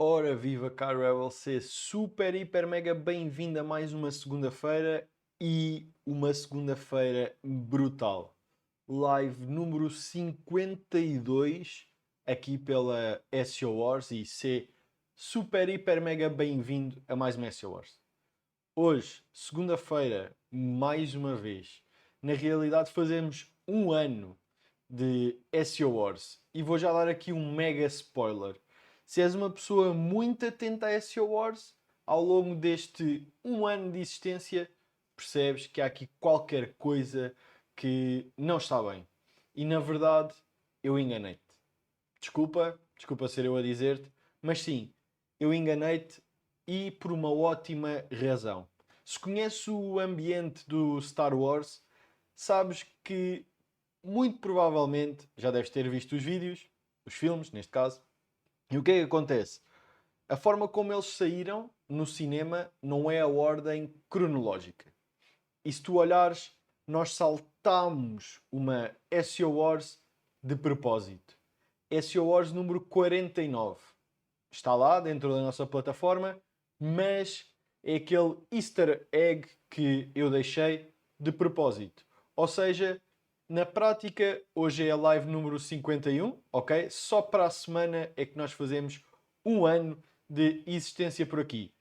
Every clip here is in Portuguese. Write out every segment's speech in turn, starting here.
Ora viva caro Rebel, ser super, hiper, mega bem-vindo a mais uma segunda-feira e uma segunda-feira brutal. Live número 52 aqui pela SEO Wars e ser super, hiper, mega bem-vindo a mais uma SEO Wars. Hoje, segunda-feira, mais uma vez, na realidade fazemos um ano de SEO Wars e vou já dar aqui um mega spoiler. Se és uma pessoa muito atenta a SEO Wars, ao longo deste um ano de existência, percebes que há aqui qualquer coisa que não está bem. E na verdade, eu enganei-te. Desculpa ser eu a dizer-te, mas sim, eu enganei-te e por uma ótima razão. Se conheces o ambiente do Star Wars, sabes que muito provavelmente já deves ter visto os vídeos, os filmes, neste caso. E o que é que acontece? A forma como eles saíram no cinema não é a ordem cronológica. E se tu olhares, nós saltamos uma SEO Wars de propósito. SEO Wars número 49. Está lá dentro da nossa plataforma, mas é aquele easter egg que eu deixei de propósito. Ou seja, na prática, hoje é a live número 51, ok? Só para a semana é que nós fazemos um ano de existência por aqui.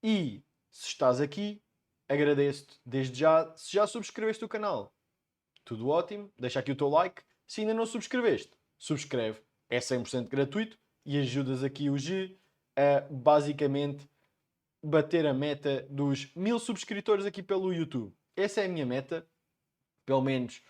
E se estás aqui, agradeço-te desde já. Se já subscreveste o canal, tudo ótimo, deixa aqui o teu like. Se ainda não subscreveste, subscreve, é 100% gratuito e ajudas aqui o G a basicamente bater a meta dos 1000 subscritores aqui pelo YouTube. Essa é a minha meta, pelo menos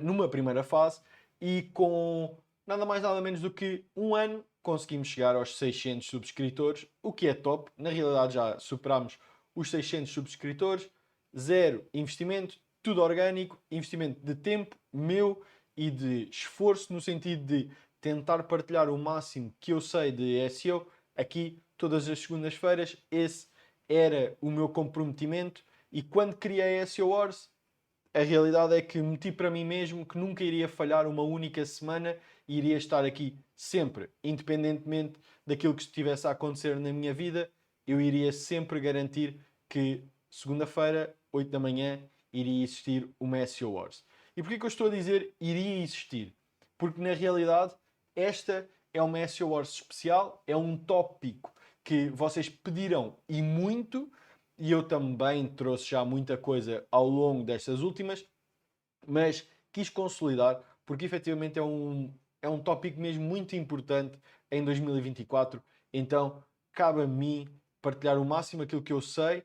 numa primeira fase, e com nada mais nada menos do que um ano conseguimos chegar aos 600 subscritores, o que é top. Na realidade já superámos os 600 subscritores, zero investimento, tudo orgânico, investimento de tempo meu e de esforço no sentido de tentar partilhar o máximo que eu sei de SEO aqui todas as segundas-feiras. Esse era o meu comprometimento e quando criei a SEO Wars, a realidade é que meti para mim mesmo que nunca iria falhar uma única semana e iria estar aqui sempre, independentemente daquilo que estivesse a acontecer na minha vida, eu iria sempre garantir que segunda-feira, 8 da manhã, iria existir uma SEO Wars. E porquê que eu estou a dizer iria existir? Porque na realidade esta é uma SEO Wars especial, é um tópico que vocês pediram e muito, e eu também trouxe já muita coisa ao longo destas últimas, mas quis consolidar porque efetivamente é um tópico mesmo muito importante em 2024. Então cabe a mim partilhar o máximo aquilo que eu sei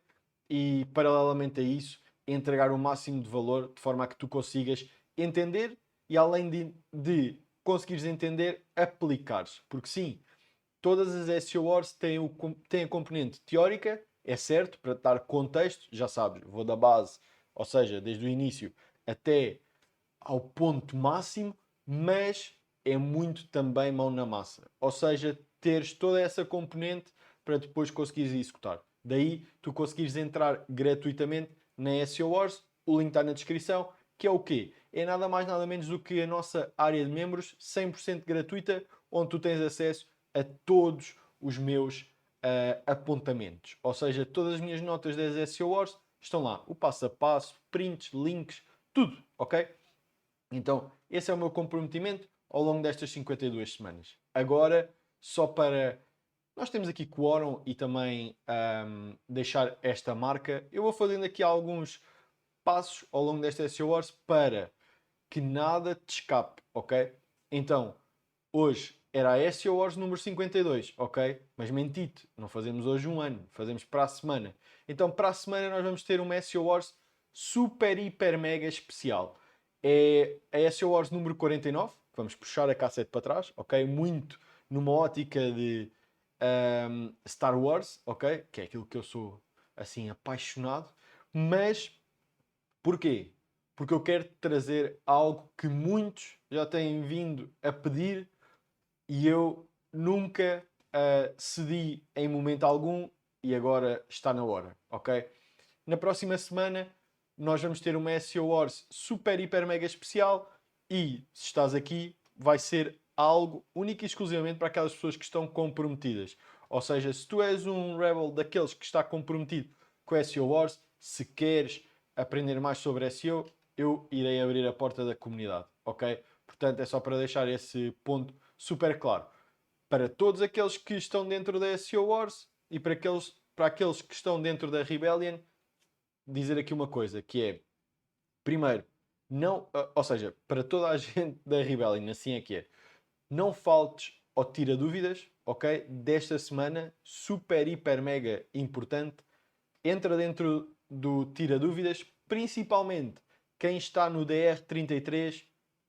e, paralelamente a isso, entregar o máximo de valor de forma a que tu consigas entender e, além de conseguires entender, aplicares. Porque sim, todas as SEO Wars têm a componente teórica, é certo, para dar contexto, já sabes, vou da base, ou seja, desde o início até ao ponto máximo, mas é muito também mão na massa. Ou seja, teres toda essa componente para depois conseguires executar. Daí tu conseguires entrar gratuitamente na SEO Wars, o link está na descrição, que é o quê? É nada mais nada menos do que a nossa área de membros 100% gratuita, onde tu tens acesso a todos os meus apontamentos. Ou seja, todas as minhas notas das SEO Wars estão lá. O passo a passo, prints, links, tudo, ok? Então, esse é o meu comprometimento ao longo destas 52 semanas. Agora, só para nós temos aqui quórum e também deixar esta marca, eu vou fazendo aqui alguns passos ao longo desta SEO Wars para que nada te escape, ok? Então, hoje era a SEO Wars número 52, ok? Mas menti-te, não fazemos hoje um ano, fazemos para a semana. Então, para a semana nós vamos ter uma SEO Wars super, hiper, mega especial. É a SEO Wars número 49, vamos puxar a cassete para trás, ok? Muito numa ótica de Star Wars, ok? Que é aquilo que eu sou, assim, apaixonado. Mas, porquê? Porque eu quero trazer algo que muitos já têm vindo a pedir e eu nunca cedi em momento algum e agora está na hora, ok? Na próxima semana nós vamos ter uma SEO Wars super, hiper, mega especial e se estás aqui vai ser algo único e exclusivamente para aquelas pessoas que estão comprometidas. Ou seja, se tu és um Rebel daqueles que está comprometido com SEO Wars, se queres aprender mais sobre SEO, eu irei abrir a porta da comunidade, ok? Portanto, é só para deixar esse ponto super claro. Para todos aqueles que estão dentro da SEO Wars e para aqueles que estão dentro da Rebellion, dizer aqui uma coisa, que é, primeiro, não, ou seja, para toda a gente da Rebellion, assim é que é, não faltes ao tira dúvidas, ok? Desta semana, super, hiper, mega importante, entra dentro do tira dúvidas, principalmente quem está no DR33,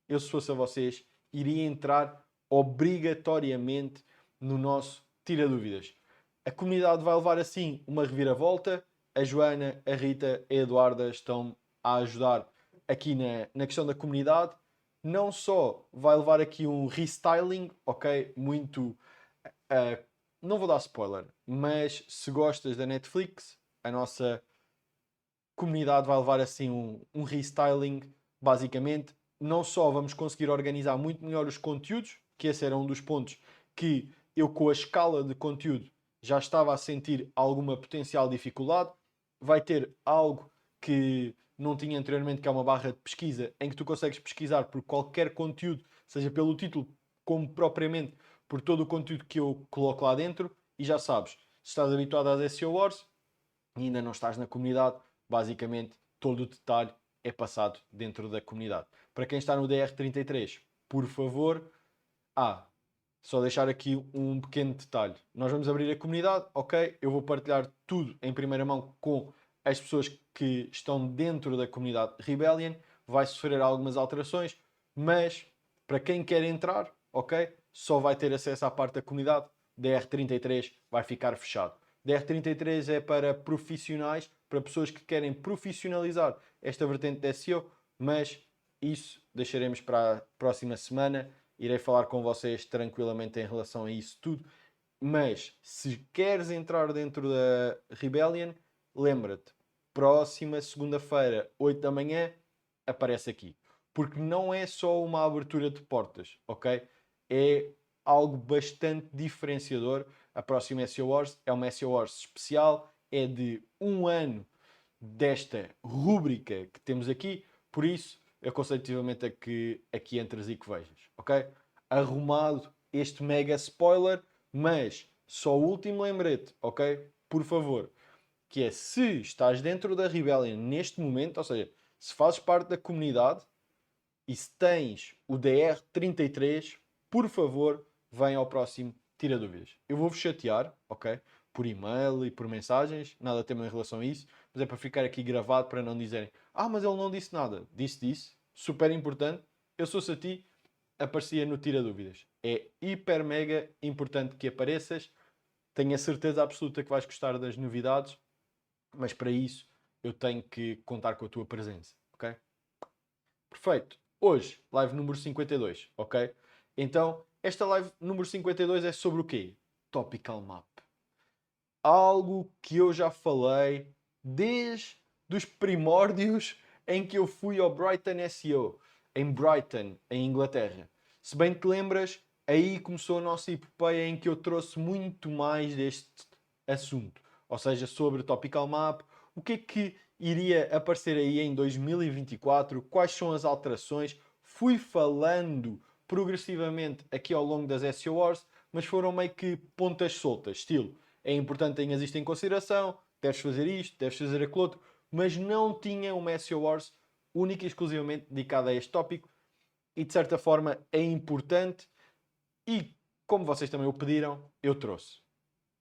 eu se fosse a vocês, iria entrar obrigatoriamente no nosso tira dúvidas. A comunidade vai levar assim uma reviravolta. A Joana, a Rita, a Eduarda estão a ajudar aqui na questão da comunidade. Não só vai levar aqui um restyling, ok? Muito. Não vou dar spoiler, mas se gostas da Netflix, a nossa comunidade vai levar assim um restyling, basicamente. Não só vamos conseguir organizar muito melhor os conteúdos, que esse era um dos pontos que eu, com a escala de conteúdo, já estava a sentir alguma potencial dificuldade. Vai ter algo que não tinha anteriormente, que é uma barra de pesquisa, em que tu consegues pesquisar por qualquer conteúdo, seja pelo título, como propriamente por todo o conteúdo que eu coloco lá dentro. E já sabes, se estás habituado às SEO Wars e ainda não estás na comunidade, basicamente todo o detalhe é passado dentro da comunidade. Para quem está no DR33, por favor, só deixar aqui um pequeno detalhe. Nós vamos abrir a comunidade, ok? Eu vou partilhar tudo em primeira mão com as pessoas que estão dentro da comunidade Rebellion. Vai sofrer algumas alterações, mas para quem quer entrar, ok? Só vai ter acesso à parte da comunidade. DR33 vai ficar fechado. DR33 é para profissionais, para pessoas que querem profissionalizar esta vertente de SEO, mas isso deixaremos para a próxima semana. Irei falar com vocês tranquilamente em relação a isso tudo. Mas se queres entrar dentro da Rebellion, lembra-te, próxima segunda-feira, 8 da manhã, aparece aqui. Porque não é só uma abertura de portas, ok? É algo bastante diferenciador. A próxima SEO Wars é uma SEO Wars especial, é de um ano desta rúbrica que temos aqui, por isso eu aconselho a que aqui entres e que vejas, ok? Arrumado este mega spoiler, mas só o último lembrete, ok? Por favor, que é, se estás dentro da Rebellion neste momento, ou seja, se fazes parte da comunidade e se tens o DR33, por favor, vem ao próximo Tira Dúvidas. Eu vou-vos chatear, ok? Por e-mail e por mensagens, nada tema em relação a isso, mas é para ficar aqui gravado para não dizerem mas ele não disse nada. Disse, super importante. Eu sou-se a ti, aparecia no Tira Dúvidas. É hiper mega importante que apareças. Tenho a certeza absoluta que vais gostar das novidades, mas para isso eu tenho que contar com a tua presença, ok? Perfeito. Hoje, live número 52, ok? Então, esta live número 52 é sobre o quê? Topical Map. Algo que eu já falei desde os primórdios em que eu fui ao Brighton SEO, em Brighton, em Inglaterra. Se bem te lembras, aí começou a nossa epopeia em que eu trouxe muito mais deste assunto. Ou seja, sobre Topical Map, o que é que iria aparecer aí em 2024, quais são as alterações. Fui falando progressivamente aqui ao longo das SEO Wars, mas foram meio que pontas soltas, estilo, é importante tenhas isto em consideração, deves fazer isto, deves fazer aquilo outro, mas não tinha uma SEO Wars única e exclusivamente dedicada a este tópico e de certa forma é importante e como vocês também o pediram, eu trouxe.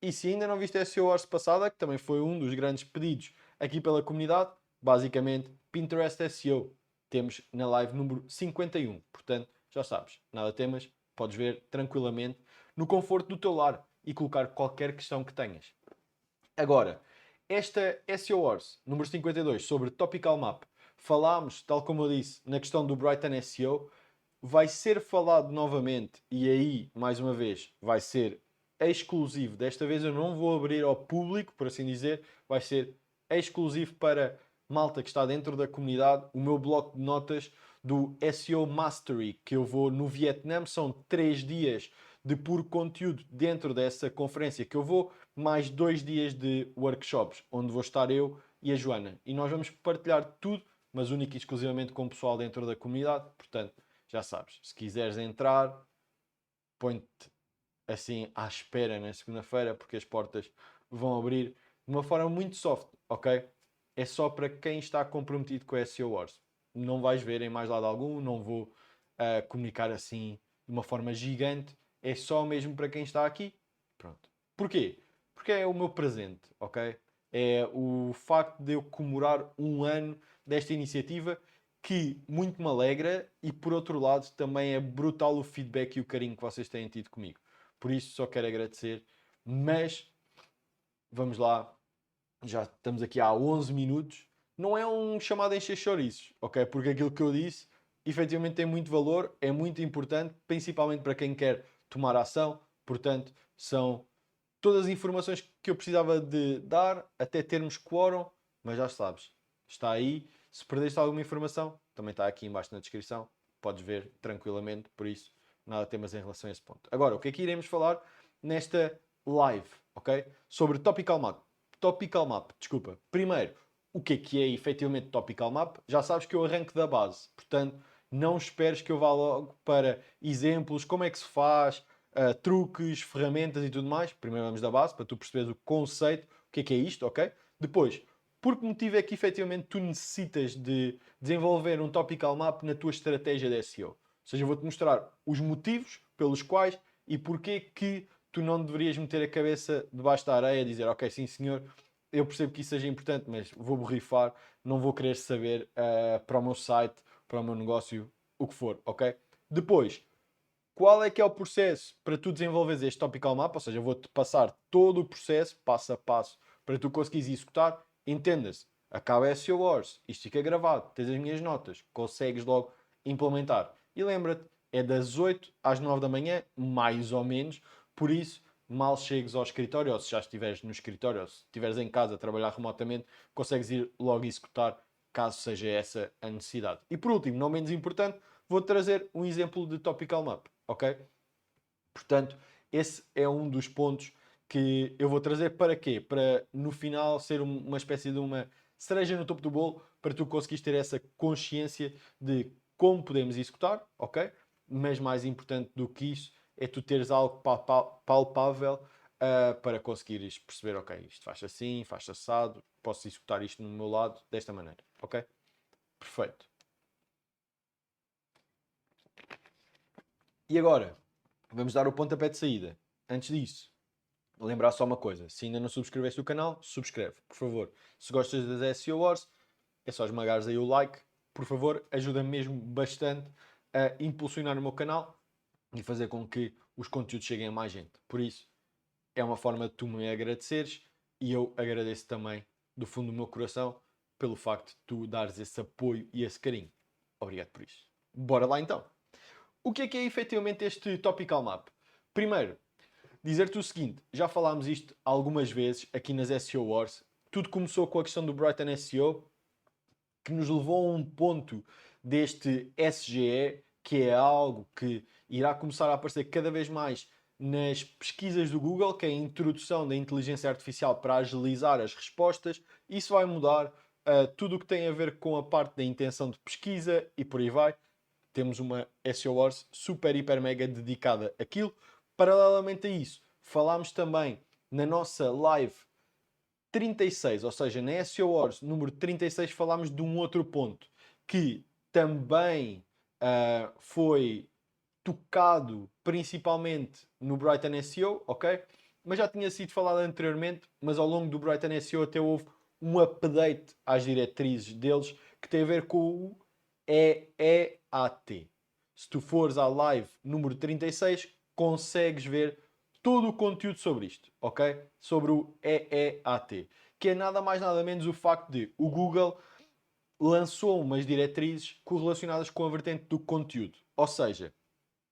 E se ainda não viste a SEO Wars passada, que também foi um dos grandes pedidos aqui pela comunidade, basicamente Pinterest SEO. Temos na live número 51. Portanto, já sabes, nada temas, podes ver tranquilamente no conforto do teu lar e colocar qualquer questão que tenhas. Agora, esta SEO Wars número 52 sobre Topical Map, falámos, tal como eu disse, na questão do Brighton SEO, vai ser falado novamente e aí, mais uma vez, vai ser exclusivo. Desta vez eu não vou abrir ao público, por assim dizer, vai ser exclusivo para malta que está dentro da comunidade, o meu bloco de notas do SEO Mastery, que eu vou no Vietnã, são 3 dias de puro conteúdo dentro dessa conferência que eu vou, mais 2 dias de workshops, onde vou estar eu e a Joana. E nós vamos partilhar tudo, mas único e exclusivamente com o pessoal dentro da comunidade. Portanto, já sabes, se quiseres entrar, põe-te assim à espera na segunda-feira, porque as portas vão abrir de uma forma muito soft, ok? É só para quem está comprometido com a SEO Wars. Não vais ver em mais lado algum, não vou comunicar assim de uma forma gigante. É só mesmo para quem está aqui. Pronto. Porquê? Porque é o meu presente, ok? É o facto de eu comemorar um ano desta iniciativa que muito me alegra e por outro lado também é brutal o feedback e o carinho que vocês têm tido comigo. Por isso só quero agradecer, mas vamos lá, já estamos aqui há 11 minutos. Não é um chamado a encher chouriços, ok? Porque aquilo que eu disse efetivamente tem muito valor, é muito importante, principalmente para quem quer tomar ação. Portanto, são todas as informações que eu precisava de dar até termos quórum, mas já sabes, está aí. Se perdeste alguma informação, também está aqui embaixo na descrição, podes ver tranquilamente, por isso nada temas em relação a esse ponto. Agora, o que é que iremos falar nesta live, ok? Sobre Topical Map. Topical Map, desculpa. Primeiro, o que é efetivamente Topical Map? Já sabes que eu arranco da base, portanto, não esperes que eu vá logo para exemplos, como é que se faz, truques, ferramentas e tudo mais. Primeiro vamos da base, para tu perceberes o conceito, o que é isto, ok? Depois, por que motivo é que efetivamente tu necessitas de desenvolver um topical map na tua estratégia de SEO? Ou seja, eu vou-te mostrar os motivos pelos quais e porquê que tu não deverias meter a cabeça debaixo da areia e dizer, ok, sim senhor, eu percebo que isso seja importante, mas vou borrifar, não vou querer saber para o meu site, para o meu negócio, o que for, ok? Depois, qual é que é o processo para tu desenvolveres este topical map? Ou seja, eu vou-te passar todo o processo, passo a passo, para tu conseguires executar. Entenda-se, acaba a SEO Wars, isto fica gravado, tens as minhas notas, consegues logo implementar. E lembra-te, é das 8 às 9 da manhã, mais ou menos, por isso, mal chegues ao escritório, ou se já estiveres no escritório, ou se estiveres em casa a trabalhar remotamente, consegues ir logo executar, caso seja essa a necessidade. E por último, não menos importante, vou trazer um exemplo de topical map, ok? Portanto, esse é um dos pontos que eu vou trazer para quê? Para no final ser uma espécie de uma cereja no topo do bolo, para tu conseguires ter essa consciência de como podemos executar, ok? Mas mais importante do que isso é tu teres algo palpável para conseguires perceber, ok, isto faz assim, faz assado, posso executar isto no meu lado desta maneira, ok? Perfeito. E agora, vamos dar o pontapé de saída. Antes disso, lembrar só uma coisa. Se ainda não subscreveste o canal, subscreve, por favor. Se gostas das SEO Wars, é só esmagares aí o like. Por favor, ajuda mesmo bastante a impulsionar o meu canal e fazer com que os conteúdos cheguem a mais gente. Por isso, é uma forma de tu me agradeceres e eu agradeço também do fundo do meu coração pelo facto de tu dares esse apoio e esse carinho. Obrigado por isso. Bora lá então. O que é efetivamente este Topical Map? Primeiro, dizer-te o seguinte, já falámos isto algumas vezes aqui nas SEO Wars. Tudo começou com a questão do Brighton SEO, que nos levou a um ponto deste SGE, que é algo que irá começar a aparecer cada vez mais nas pesquisas do Google, que é a introdução da inteligência artificial para agilizar as respostas. Isso vai mudar tudo o que tem a ver com a parte da intenção de pesquisa e por aí vai. Temos uma SEO Wars super, hiper, mega dedicada àquilo. Paralelamente a isso, falámos também na nossa live 36, ou seja, na SEO Wars número 36, falámos de um outro ponto que também foi tocado principalmente no Brighton SEO, ok? Mas já tinha sido falado anteriormente, mas ao longo do Brighton SEO até houve um update às diretrizes deles que tem a ver com o EEAT. Se tu fores à live número 36, consegues ver todo o conteúdo sobre isto, ok? Sobre o EEAT, que é nada mais nada menos o facto de o Google lançou umas diretrizes correlacionadas com a vertente do conteúdo. Ou seja,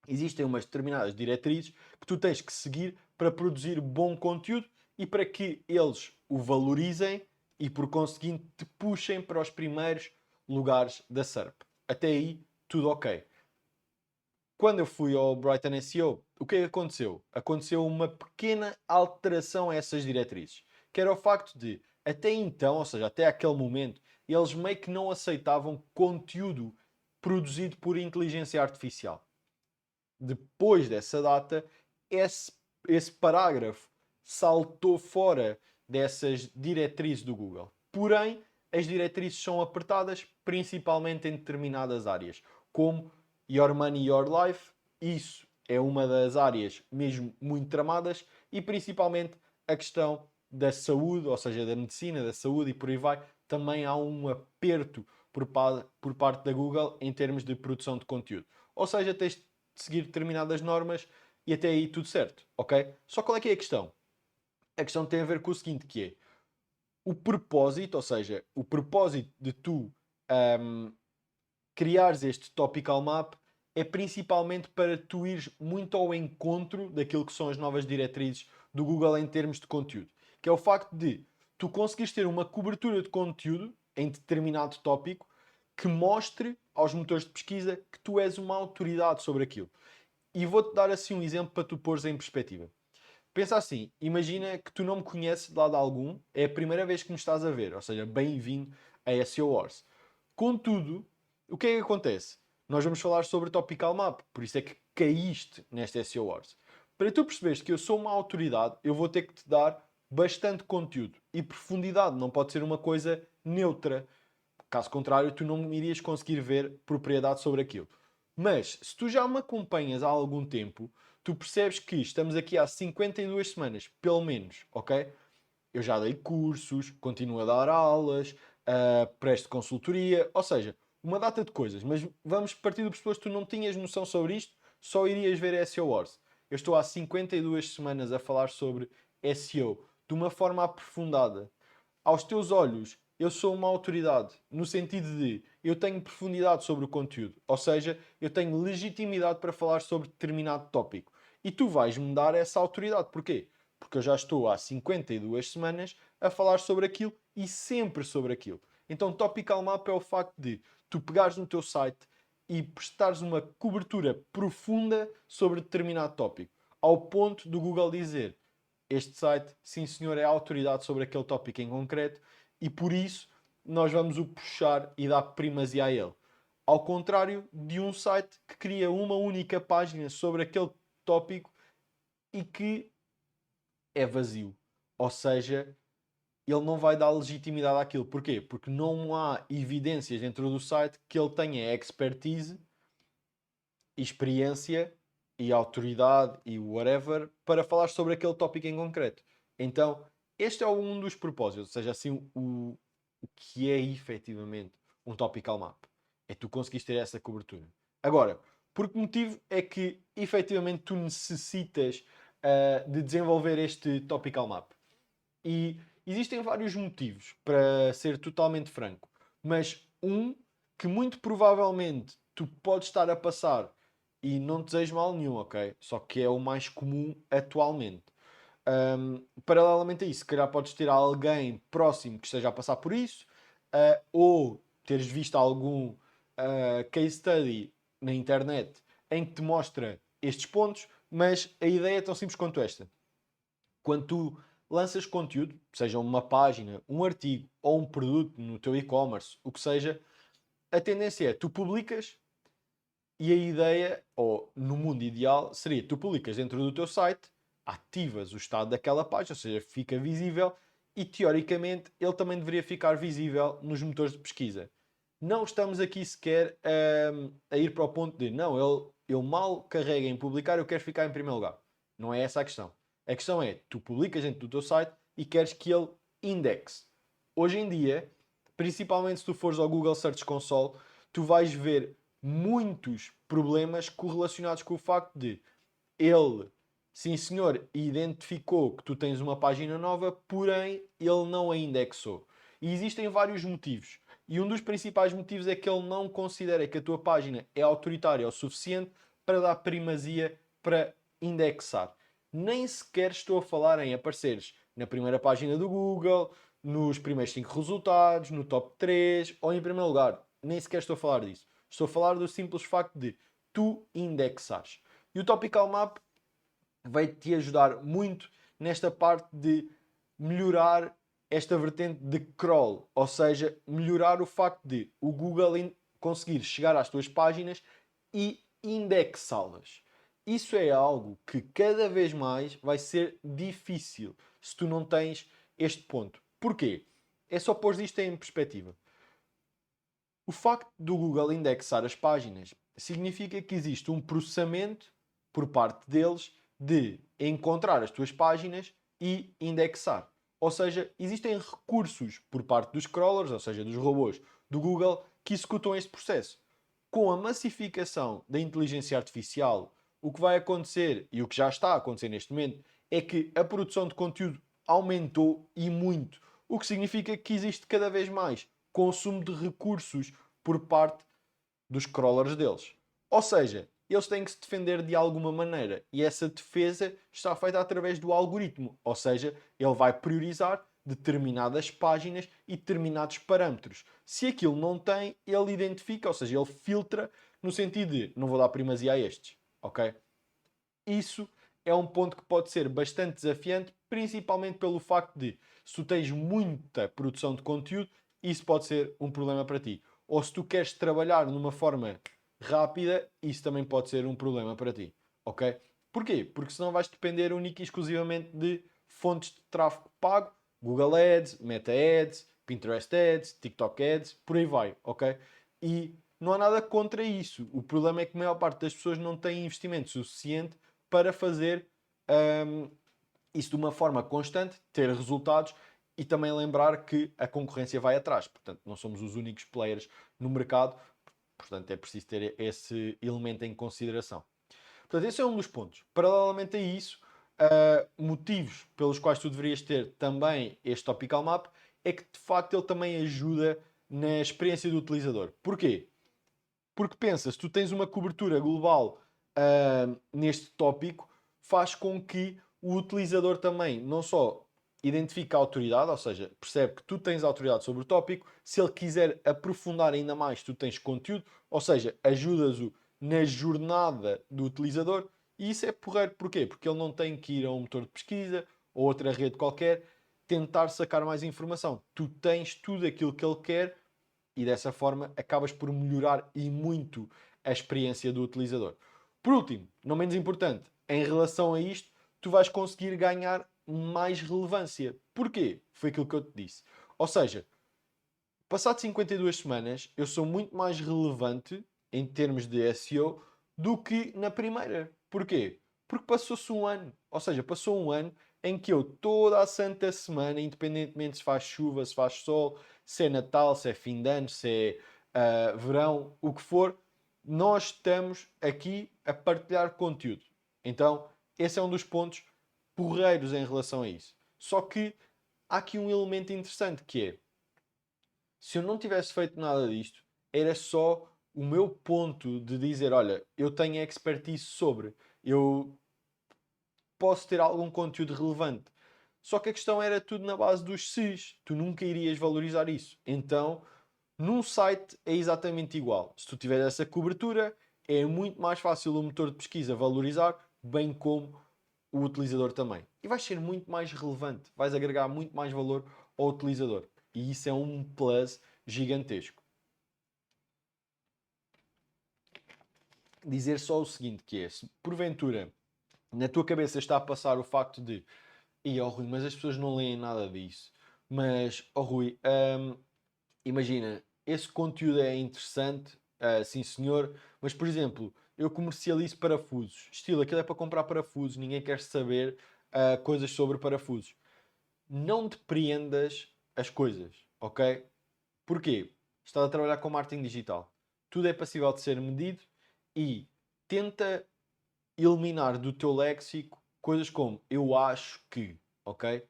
existem umas determinadas diretrizes que tu tens que seguir para produzir bom conteúdo e para que eles o valorizem e, por conseguinte, te puxem para os primeiros lugares da SERP. Até aí, tudo ok. Quando eu fui ao Brighton SEO, o que é que aconteceu? Aconteceu uma pequena alteração a essas diretrizes, que era o facto de, até então, ou seja, até aquele momento, eles meio que não aceitavam conteúdo produzido por inteligência artificial. Depois dessa data, esse, esse parágrafo saltou fora dessas diretrizes do Google. Porém, as diretrizes são apertadas principalmente em determinadas áreas, como Your Money, Your Life. Isso é uma das áreas mesmo muito tramadas, e principalmente a questão da saúde, ou seja, da medicina, da saúde e por aí vai. Também há um aperto por parte da Google em termos de produção de conteúdo. Ou seja, tens de seguir determinadas normas e até aí tudo certo, ok? Só qual é que é a questão? A questão tem a ver com o seguinte, que é o propósito, ou seja, o propósito de tu criares este topical map é principalmente para tu ires muito ao encontro daquilo que são as novas diretrizes do Google em termos de conteúdo. Que é o facto de tu conseguires ter uma cobertura de conteúdo em determinado tópico que mostre aos motores de pesquisa que tu és uma autoridade sobre aquilo. E vou-te dar assim um exemplo para tu pôres em perspectiva. Pensa assim, imagina que tu não me conheces de lado algum, é a primeira vez que me estás a ver, ou seja, bem-vindo a SEO Wars. Contudo, o que é que acontece? Nós vamos falar sobre Topical Map, por isso é que caíste nesta SEO Wars. Para tu perceberes que eu sou uma autoridade, eu vou ter que te dar bastante conteúdo e profundidade, não pode ser uma coisa neutra. Caso contrário, tu não irias conseguir ver propriedade sobre aquilo. Mas, se tu já me acompanhas há algum tempo, tu percebes que estamos aqui há 52 semanas, pelo menos, ok? Eu já dei cursos, continuo a dar aulas, presto consultoria, ou seja, uma data de coisas. Mas vamos partir do pressuposto que tu não tinhas noção sobre isto, só irias ver SEO Wars. Eu estou há 52 semanas a falar sobre SEO de uma forma aprofundada. Aos teus olhos, eu sou uma autoridade, no sentido de eu tenho profundidade sobre o conteúdo, ou seja, eu tenho legitimidade para falar sobre determinado tópico. E tu vais-me dar essa autoridade. Porquê? Porque eu já estou há 52 semanas a falar sobre aquilo e sempre sobre aquilo. Então, Topical Map é o facto de tu pegares no teu site e prestares uma cobertura profunda sobre determinado tópico, ao ponto do Google dizer: este site, sim senhor, é a autoridade sobre aquele tópico em concreto, e por isso nós vamos o puxar e dar primazia a ele. Ao contrário de um site que cria uma única página sobre aquele tópico e que é vazio. Ou seja, ele não vai dar legitimidade àquilo. Porquê? Porque não há evidências dentro do site que ele tenha expertise, experiência e autoridade e whatever para falar sobre aquele tópico em concreto. Então, este é um dos propósitos, ou seja, assim, o que é efetivamente um topical map. É tu conseguires ter essa cobertura. Agora, por que motivo é que efetivamente tu necessitas de desenvolver este topical map? E existem vários motivos, para ser totalmente franco, mas um que muito provavelmente tu podes estar a passar e não te desejo mal nenhum, ok? Só que é o mais comum atualmente. Paralelamente a isso, se calhar podes ter alguém próximo que esteja a passar por isso, ou teres visto algum case study na internet em que te mostra estes pontos, mas a ideia é tão simples quanto esta. Quando tu lanças conteúdo, seja uma página, um artigo ou um produto no teu e-commerce, o que seja, a tendência é tu publicas e a ideia, ou no mundo ideal, seria tu publicas dentro do teu site, ativas o estado daquela página, ou seja, fica visível e teoricamente ele também deveria ficar visível nos motores de pesquisa. Não estamos aqui sequer a ir para o ponto de não, eu mal carrego em publicar, eu quero ficar em primeiro lugar. Não é essa a questão. A questão é, tu publicas dentro do teu site e queres que ele indexe. Hoje em dia, principalmente se tu fores ao Google Search Console, tu vais ver muitos problemas correlacionados com o facto de ele, sim senhor, identificou que tu tens uma página nova, porém ele não a indexou. E existem vários motivos. E um dos principais motivos é que ele não considera que a tua página é autoritária o suficiente para dar primazia para indexar. Nem sequer estou a falar em apareceres na primeira página do Google, nos primeiros 5 resultados, no top 3 ou em primeiro lugar. Nem sequer estou a falar disso. Estou a falar do simples facto de tu indexares. E o Topical Map vai-te ajudar muito nesta parte de melhorar esta vertente de crawl, ou seja, melhorar o facto de o Google conseguir chegar às tuas páginas e indexá-las. Isso é algo que cada vez mais vai ser difícil se tu não tens este ponto. Porquê? É só pôr isto em perspectiva. O facto do Google indexar as páginas significa que existe um processamento por parte deles de encontrar as tuas páginas e indexar. Ou seja, existem recursos por parte dos crawlers, ou seja, dos robôs do Google, que executam este processo. Com a massificação da inteligência artificial, o que vai acontecer, e o que já está a acontecer neste momento, é que a produção de conteúdo aumentou e muito. O que significa que existe cada vez mais consumo de recursos por parte dos crawlers deles. Ou seja, eles têm que se defender de alguma maneira e essa defesa está feita através do algoritmo. Ou seja, ele vai priorizar determinadas páginas e determinados parâmetros. Se aquilo não tem, ele identifica, ou seja, ele filtra no sentido de não vou dar primazia a estes. Ok? Isso é um ponto que pode ser bastante desafiante, principalmente pelo facto de, se tu tens muita produção de conteúdo, isso pode ser um problema para ti. Ou se tu queres trabalhar numa forma rápida, isso também pode ser um problema para ti. Ok? Porquê? Porque senão vais depender única e exclusivamente de fontes de tráfego pago, Google Ads, Meta Ads, Pinterest Ads, TikTok Ads, por aí vai, ok? E não há nada contra isso. O problema é que a maior parte das pessoas não tem investimento suficiente para fazer isso de uma forma constante, ter resultados e também lembrar que a concorrência vai atrás. Portanto, não somos os únicos players no mercado. Portanto, é preciso ter esse elemento em consideração. Portanto, esse é um dos pontos. Paralelamente a isso, motivos pelos quais tu deverias ter também este Topical Map é que, de facto, ele também ajuda na experiência do utilizador. Porquê? Porque pensa, se tu tens uma cobertura global neste tópico, faz com que o utilizador também não só identifique a autoridade, ou seja, percebe que tu tens autoridade sobre o tópico, se ele quiser aprofundar ainda mais, tu tens conteúdo, ou seja, ajudas-o na jornada do utilizador, e isso é porreiro. Porquê? Porque ele não tem que ir a um motor de pesquisa ou outra rede qualquer tentar sacar mais informação. Tu tens tudo aquilo que ele quer e dessa forma acabas por melhorar e muito a experiência do utilizador. Por último, não menos importante, em relação a isto, tu vais conseguir ganhar mais relevância. Porquê? Foi aquilo que eu te disse. Ou seja, passado 52 semanas, eu sou muito mais relevante em termos de SEO do que na primeira. Porquê? Porque passou-se um ano. Ou seja, passou um ano em que eu toda a santa semana, independentemente se faz chuva, se faz sol, se é Natal, se é fim de ano, se é verão, o que for, nós estamos aqui a partilhar conteúdo. Então, esse é um dos pontos porreiros em relação a isso. Só que há aqui um elemento interessante que é, se eu não tivesse feito nada disto, era só o meu ponto de dizer, olha, eu tenho expertise sobre, eu posso ter algum conteúdo relevante. Só que a questão era tudo na base dos ses. Tu nunca irias valorizar isso. Então, num site é exatamente igual. Se tu tiveres essa cobertura, é muito mais fácil o motor de pesquisa valorizar, bem como o utilizador também. E vais ser muito mais relevante. Vais agregar muito mais valor ao utilizador. E isso é um plus gigantesco. Dizer só o seguinte, que é, se porventura na tua cabeça está a passar o facto de oh Rui, mas as pessoas não leem nada disso. Mas, oh Rui, imagina, esse conteúdo é interessante, sim senhor, mas por exemplo, eu comercializo parafusos. Estilo, aquilo é para comprar parafusos, ninguém quer saber coisas sobre parafusos. Não depreendas as coisas, ok? Porquê? Estás a trabalhar com marketing digital. Tudo é passível de ser medido e tenta eliminar do teu léxico coisas como eu acho que, ok?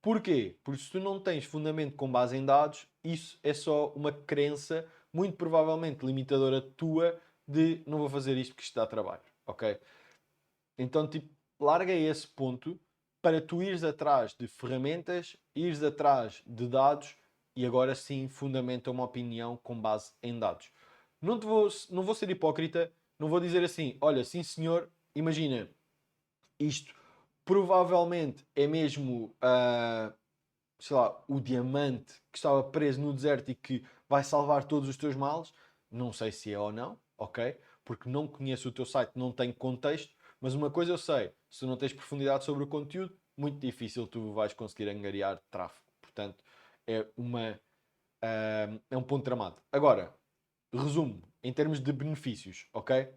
Porquê? Porque se tu não tens fundamento com base em dados, isso é só uma crença, muito provavelmente limitadora tua, de não vou fazer isto porque isto dá trabalho, ok? Então, tipo, larga esse ponto para tu ires atrás de ferramentas, ires atrás de dados e agora sim fundamenta uma opinião com base em dados. Não vou ser hipócrita, não vou dizer assim, olha, sim senhor, imagina, isto provavelmente é mesmo, sei lá, o diamante que estava preso no deserto e que vai salvar todos os teus males. Não sei se é ou não, ok? Porque não conheço o teu site, não tenho contexto, mas uma coisa eu sei, se tu não tens profundidade sobre o conteúdo, muito difícil tu vais conseguir angariar tráfego. Portanto, é é um ponto tramado. Agora, resumo, em termos de benefícios, ok?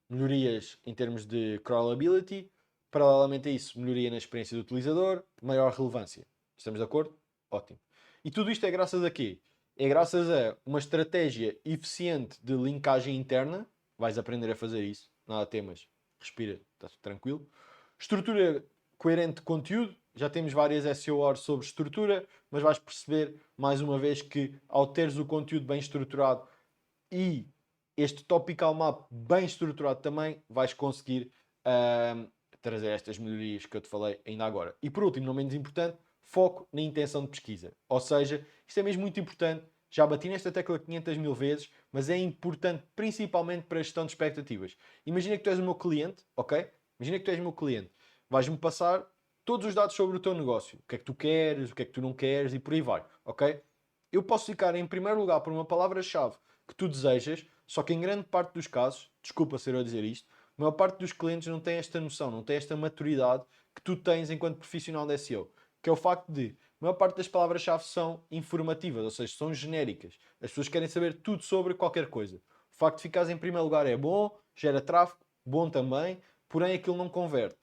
Melhorias em termos de crawlability, paralelamente a isso, melhoria na experiência do utilizador, maior relevância. Estamos de acordo? Ótimo. E tudo isto é graças a quê? É graças a uma estratégia eficiente de linkagem interna. Vais aprender a fazer isso. Nada temas. Respira, estás tranquilo. Estrutura coerente de conteúdo. Já temos várias SEOs sobre estrutura, mas vais perceber mais uma vez que ao teres o conteúdo bem estruturado e este topical map bem estruturado também, vais conseguir trazer estas melhorias que eu te falei ainda agora. E por último, não menos importante, foco na intenção de pesquisa. Ou seja, isto é mesmo muito importante. Já bati nesta tecla 500 mil vezes, mas é importante principalmente para a gestão de expectativas. Imagina que tu és o meu cliente, ok? Imagina que tu és o meu cliente. Vais-me passar todos os dados sobre o teu negócio. O que é que tu queres, o que é que tu não queres e por aí vai, ok? Eu posso ficar em primeiro lugar por uma palavra-chave que tu desejas, só que em grande parte dos casos, desculpa ser eu a dizer isto, a maior parte dos clientes não tem esta noção, não tem esta maturidade que tu tens enquanto profissional de SEO, que é o facto de a maior parte das palavras-chave são informativas, ou seja, são genéricas. As pessoas querem saber tudo sobre qualquer coisa. O facto de ficares em primeiro lugar é bom, gera tráfego, bom também, porém aquilo não converte.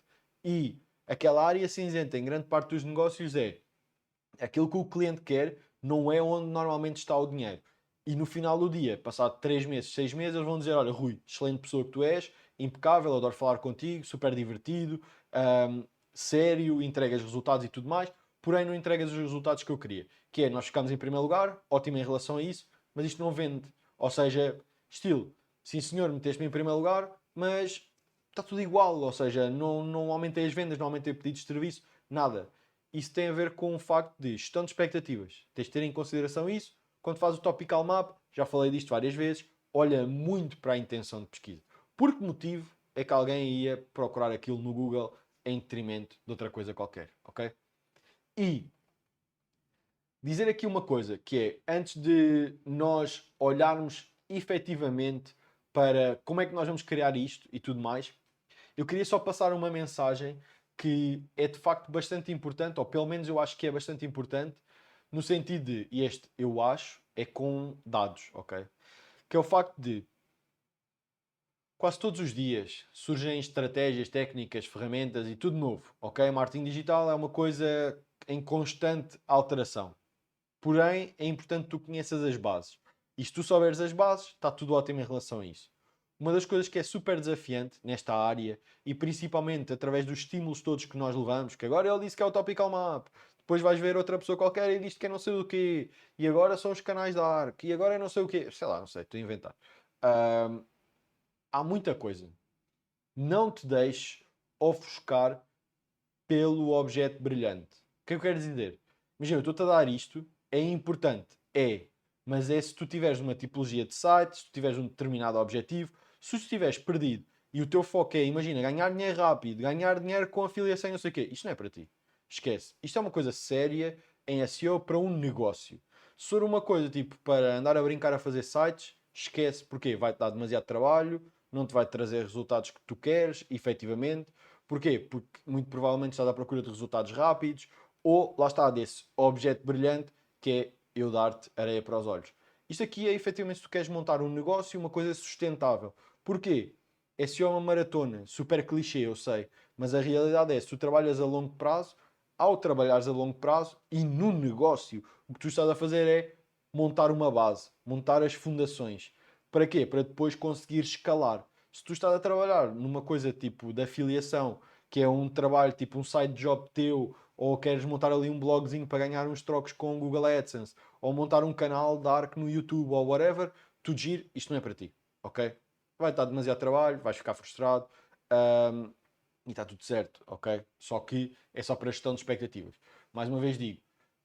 E aquela área cinzenta em grande parte dos negócios é aquilo que o cliente quer, não é onde normalmente está o dinheiro. E no final do dia, passado 3 meses, 6 meses, eles vão dizer: Olha, Rui, excelente pessoa que tu és, impecável, adoro falar contigo, super divertido, sério, entregas resultados e tudo mais, porém não entregas os resultados que eu queria. Que é, nós ficamos em primeiro lugar, ótimo em relação a isso, mas isto não vende. Ou seja, estilo, sim senhor, meteste-me em primeiro lugar, mas está tudo igual. Ou seja, não aumentei as vendas, não aumentei pedidos de serviço, nada. Isso tem a ver com o facto de gestão de expectativas. Tens de ter em consideração isso. Quando fazes o topical map, já falei disto várias vezes, olha muito para a intenção de pesquisa. Por que motivo é que alguém ia procurar aquilo no Google em detrimento de outra coisa qualquer, ok? E dizer aqui uma coisa, que é, antes de nós olharmos efetivamente para como é que nós vamos criar isto e tudo mais, eu queria só passar uma mensagem que é de facto bastante importante, ou pelo menos eu acho que é bastante importante, no sentido de, e este eu acho, é com dados, ok? Que é o facto de quase todos os dias surgem estratégias, técnicas, ferramentas e tudo novo, ok? Marketing digital é uma coisa em constante alteração. Porém, é importante que tu conheças as bases. E se tu souberes as bases, está tudo ótimo em relação a isso. Uma das coisas que é super desafiante nesta área, e principalmente através dos estímulos todos que nós levamos, que agora ele disse que é o Topical Map, depois vais ver outra pessoa qualquer e diz que é não sei o quê, e agora são os canais da ARC, e agora é não sei o quê, sei lá, não sei, estou a inventar. Ahm, Há muita coisa. Não te deixes ofuscar pelo objeto brilhante. O que é que eu quero dizer? Imagina, eu estou-te a dar isto, é importante, é, mas é se tu tiveres uma tipologia de site, se tu tiveres um determinado objetivo, se tu estiveres perdido e o teu foco é, imagina, ganhar dinheiro rápido, ganhar dinheiro com afiliação e não sei o quê, isto não é para ti. Esquece. Isto é uma coisa séria em SEO para um negócio. Se for uma coisa tipo para andar a brincar a fazer sites, esquece, porque vai-te dar demasiado trabalho, não te vai trazer resultados que tu queres, efetivamente. Porquê? Porque muito provavelmente estás à procura de resultados rápidos ou, lá está, desse objeto brilhante que é eu dar-te areia para os olhos. Isto aqui é efetivamente se tu queres montar um negócio, uma coisa sustentável. Porquê? SEO é uma maratona, super clichê, eu sei, mas a realidade é, se tu trabalhas a longo prazo, ao trabalhares a longo prazo e no negócio, o que tu estás a fazer é montar uma base, montar as fundações. Para quê? Para depois conseguir escalar. Se tu estás a trabalhar numa coisa tipo de afiliação, que é um trabalho tipo um side job teu, ou queres montar ali um blogzinho para ganhar uns trocos com o Google AdSense, ou montar um canal Dark no YouTube ou whatever, tudo giro, isto não é para ti, ok? Vai estar demasiado trabalho, vais ficar frustrado, ahm, e está tudo certo, ok? Só que é só para gestão de expectativas. Mais uma vez digo,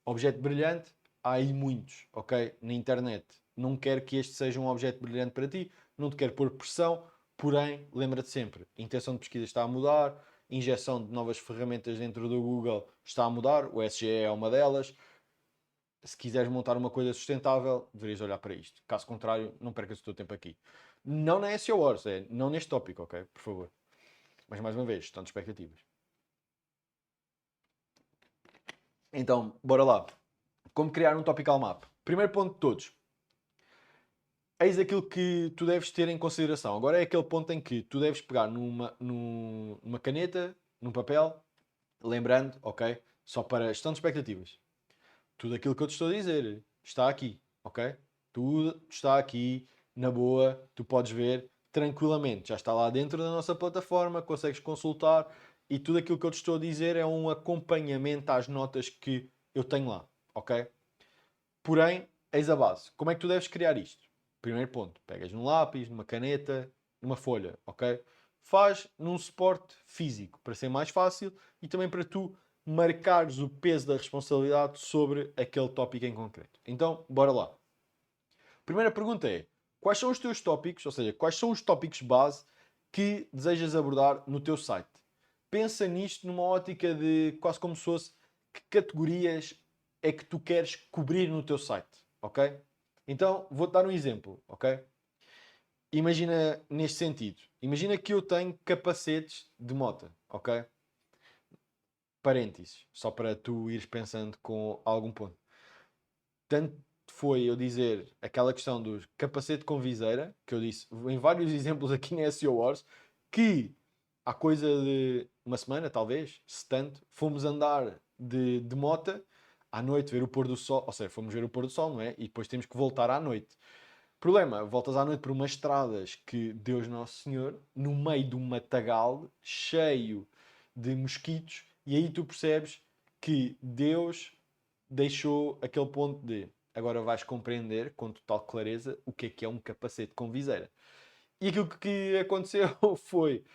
objeto brilhante, há aí muitos, ok? Na internet. Não quero que este seja um objeto brilhante para ti, não te quero pôr pressão, Porém, lembra-te sempre, a intenção de pesquisa está a mudar, a injeção de novas ferramentas dentro do Google está a mudar, o SGE é uma delas. Se quiseres montar uma coisa sustentável, deverias olhar para isto. Caso contrário, não percas o teu tempo aqui. Não na SEO Wars, não neste tópico, ok? Por favor. Mas mais uma vez, gestão de expectativas. Então, bora lá. Como criar um topical map? Primeiro ponto de todos. Eis aquilo que tu deves ter em consideração. Agora é aquele ponto em que tu deves pegar numa caneta, num papel, lembrando, ok? Só para gestão de expectativas. Tudo aquilo que eu te estou a dizer está aqui, ok? Tudo está aqui, na boa, tu podes ver tranquilamente. Já está lá dentro da nossa plataforma, consegues consultar e tudo aquilo que eu te estou a dizer é um acompanhamento às notas que eu tenho lá, ok? Porém, eis a base. Como é que tu deves criar isto? Primeiro ponto, pegas num lápis, numa caneta, numa folha, ok? Faz num suporte físico, para ser mais fácil e também para tu marcares o peso da responsabilidade sobre aquele tópico em concreto. Então, bora lá. Primeira pergunta é, quais são os teus tópicos, ou seja, quais são os tópicos base que desejas abordar no teu site? Pensa nisto numa ótica de quase como se fosse que categorias é que tu queres cobrir no teu site, ok? Então, vou-te dar um exemplo, ok? Imagina neste sentido. Imagina que eu tenho capacetes de moto, ok? Parênteses, só para tu ires pensando com algum ponto. Tanto foi eu dizer aquela questão do capacete com viseira, que eu disse em vários exemplos aqui na SEO Wars, que há coisa de uma semana, talvez, se tanto, fomos andar de mota à noite ver o pôr do sol, ou seja, fomos ver o pôr do sol, não é? E depois temos que voltar à noite. Problema, voltas à noite por umas estradas que Deus Nosso Senhor, no meio de um matagal cheio de mosquitos, e aí tu percebes que Deus deixou aquele ponto de agora vais compreender com total clareza o que é um capacete com viseira. E aquilo que aconteceu foi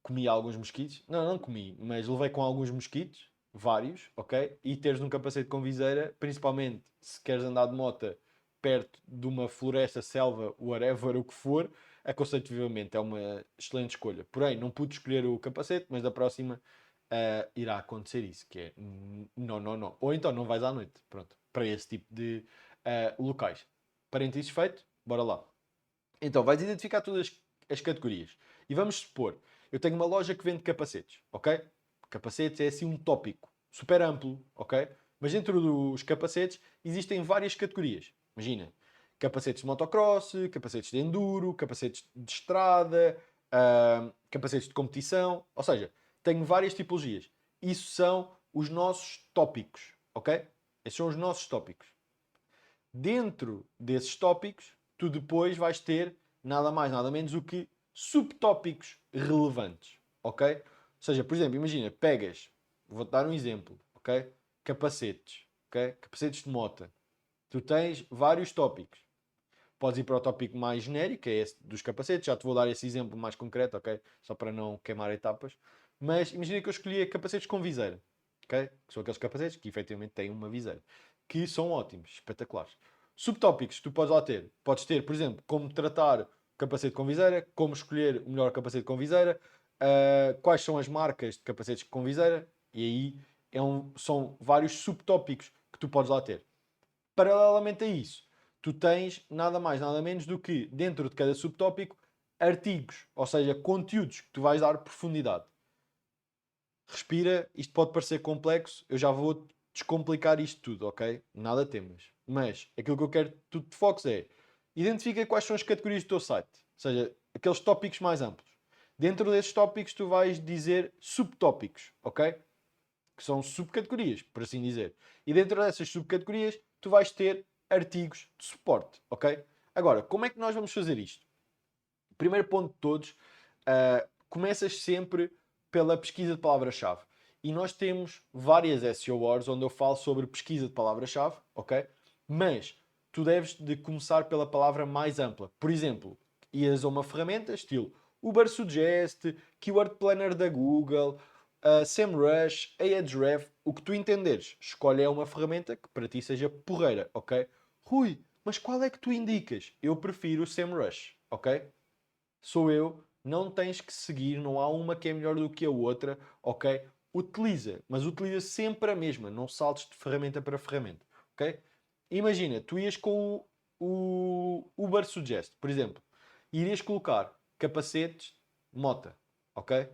comi alguns mosquitos. Não, não comi, mas levei com alguns mosquitos, vários, ok? E teres um capacete com viseira, principalmente se queres andar de moto perto de uma floresta, selva, whatever, o que for, aconselho-te vivamente, é uma excelente escolha. Porém, não pude escolher o capacete, mas da próxima irá acontecer isso, que é não, não, não. Ou então não vais à noite, pronto, para esse tipo de locais. Parênteses feito, bora lá. Então, vais identificar todas as categorias. E vamos supor, eu tenho uma loja que vende capacetes, ok? Capacetes é assim um tópico super amplo, ok? Mas dentro dos capacetes existem várias categorias. Imagina, capacetes de motocross, capacetes de enduro, capacetes de estrada, capacetes de competição. Ou seja, tenho várias tipologias. Isso são os nossos tópicos, ok? Esses são os nossos tópicos. Dentro desses tópicos, tu depois vais ter nada mais, nada menos do que subtópicos relevantes, ok? Ou seja, por exemplo, imagina, pegas, vou-te dar um exemplo, ok? Capacetes, ok? Capacetes de moto. Tu tens vários tópicos. Podes ir para o tópico mais genérico, que é esse dos capacetes. Já te vou dar esse exemplo mais concreto, ok? Só para não queimar etapas. Mas imagina que eu escolhia capacetes com viseira, ok? Que são aqueles capacetes que efetivamente têm uma viseira. Que são ótimos, espetaculares. Subtópicos que tu podes lá ter. Podes ter, por exemplo, como tratar o capacete com viseira, como escolher o melhor capacete com viseira, quais são as marcas de capacetes com viseira, e aí são vários subtópicos que tu podes lá ter. Paralelamente a isso, tu tens nada mais, nada menos do que, dentro de cada subtópico, artigos, ou seja, conteúdos que tu vais dar profundidade. Respira, isto pode parecer complexo, eu já vou descomplicar isto tudo, ok? Nada temas. Mas aquilo que eu quero que tu te foques é identifica quais são as categorias do teu site, ou seja, aqueles tópicos mais amplos. Dentro desses tópicos, tu vais dizer subtópicos, ok? Que são subcategorias, por assim dizer. E dentro dessas subcategorias, tu vais ter artigos de suporte, ok? Agora, como é que nós vamos fazer isto? Primeiro ponto de todos, começas sempre pela pesquisa de palavra-chave. E nós temos várias SEO Wars onde eu falo sobre pesquisa de palavra-chave, ok? Mas tu deves de começar pela palavra mais ampla. Por exemplo, ias a uma ferramenta estilo Ubersuggest, Keyword Planner da Google, SEMrush, Ahrefs, o que tu entenderes. Escolhe é uma ferramenta que para ti seja porreira, ok? Rui, mas qual é que tu indicas? Eu prefiro o SEMrush, ok? sou eu, não tens que seguir, não há uma que é melhor do que a outra, ok? Utiliza, mas utiliza sempre a mesma, não saltes de ferramenta para ferramenta, ok? Imagina, tu ias com o Uber Suggest, por exemplo, e irias colocar capacetes, mota, ok?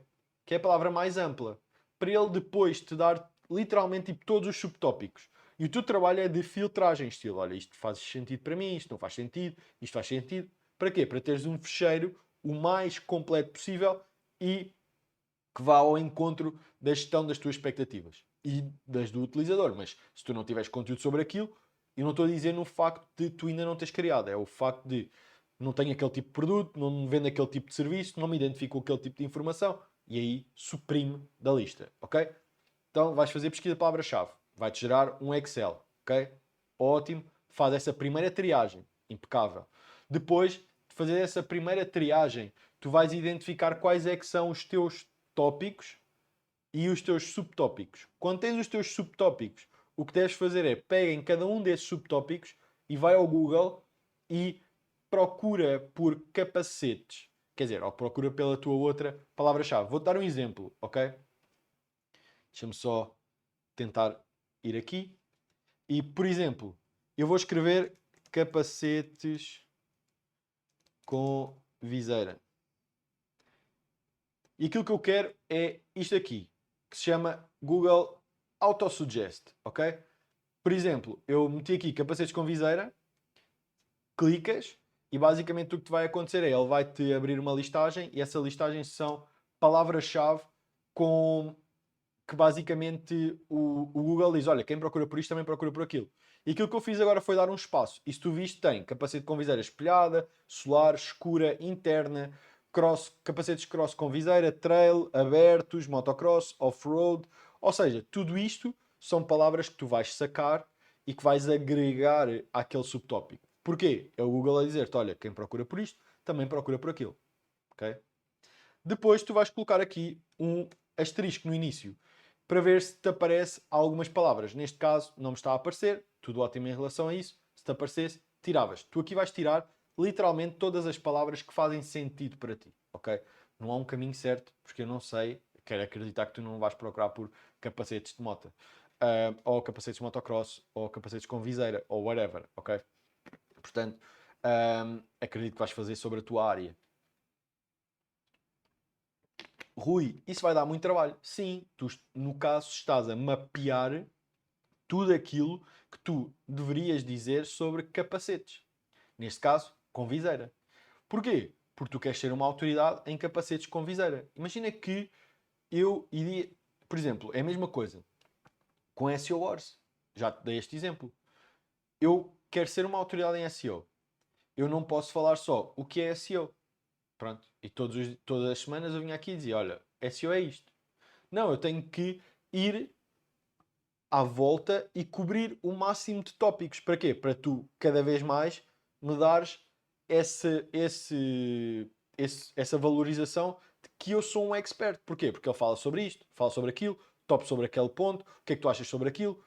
Que é a palavra mais ampla, para ele depois te dar literalmente tipo, todos os subtópicos. E o teu trabalho é de filtragem, estilo, olha, isto faz sentido para mim, isto não faz sentido, isto faz sentido. Para quê? Para teres um fecheiro o mais completo possível e que vá ao encontro da gestão das tuas expectativas e das do utilizador. Mas se tu não tiveres conteúdo sobre aquilo, eu não estou a dizer no facto de tu ainda não teres criado, é o facto de não tenho aquele tipo de produto, não me vendo aquele tipo de serviço, não me identifico com aquele tipo de informação e aí suprime da lista, ok? Então vais fazer pesquisa de palavra-chave, vai-te gerar um Excel, ok? Ótimo, faz essa primeira triagem, impecável. Depois de fazer essa primeira triagem, tu vais identificar quais é que são os teus tópicos e os teus subtópicos. Quando tens os teus subtópicos, o que deves fazer é pega em cada um desses subtópicos e vai ao Google e procura por capacetes. Quer dizer, ou procura pela tua outra palavra-chave. Vou-te dar um exemplo, ok? Deixa-me só tentar ir aqui. E, por exemplo, eu vou escrever capacetes com viseira. E aquilo que eu quero é isto aqui, que se chama Google Autosuggest, ok? Por exemplo, eu meti aqui capacetes com viseira, clicas e basicamente o que te vai acontecer é ele vai-te abrir uma listagem e essa listagem são palavras-chave com que basicamente o Google diz, olha, quem procura por isto também procura por aquilo. E aquilo que eu fiz agora foi dar um espaço. E se tu viste, tem capacete com viseira espelhada, solar, escura, interna, cross, capacetes cross com viseira, trail, abertos, motocross, off-road. Ou seja, tudo isto são palavras que tu vais sacar e que vais agregar àquele subtópico. Porquê? É o Google a dizer-te, olha, quem procura por isto também procura por aquilo. Okay? Depois tu vais colocar aqui um asterisco no início para ver se te aparece algumas palavras. Neste caso não me está a aparecer, tudo ótimo em relação a isso. Se te aparecesse, tiravas. Tu aqui vais tirar literalmente todas as palavras que fazem sentido para ti, ok? Não há um caminho certo, porque eu não sei, quero acreditar que tu não vais procurar por capacetes de moto, ou capacetes de motocross, ou capacetes com viseira, ou whatever, ok? Portanto, acredito que vais fazer sobre a tua área. Rui, isso vai dar muito trabalho. Sim, tu, no caso, estás a mapear tudo aquilo que tu deverias dizer sobre capacetes. Neste caso, com viseira. Porquê? Porque tu queres ser uma autoridade em capacetes com viseira. Imagina que eu iria... Por exemplo, é a mesma coisa com SEO Wars. Já te dei este exemplo. Eu quero ser uma autoridade em SEO. Eu não posso falar só o que é SEO. Pronto. E todas as semanas eu vinha aqui e dizia, olha, SEO é isto. Não, eu tenho que ir à volta e cobrir o máximo de tópicos. Para quê? Para tu, cada vez mais, me dares essa valorização de que eu sou um expert. Porquê? Porque ele fala sobre isto, fala sobre aquilo, top sobre aquele ponto, o que é que tu achas sobre aquilo.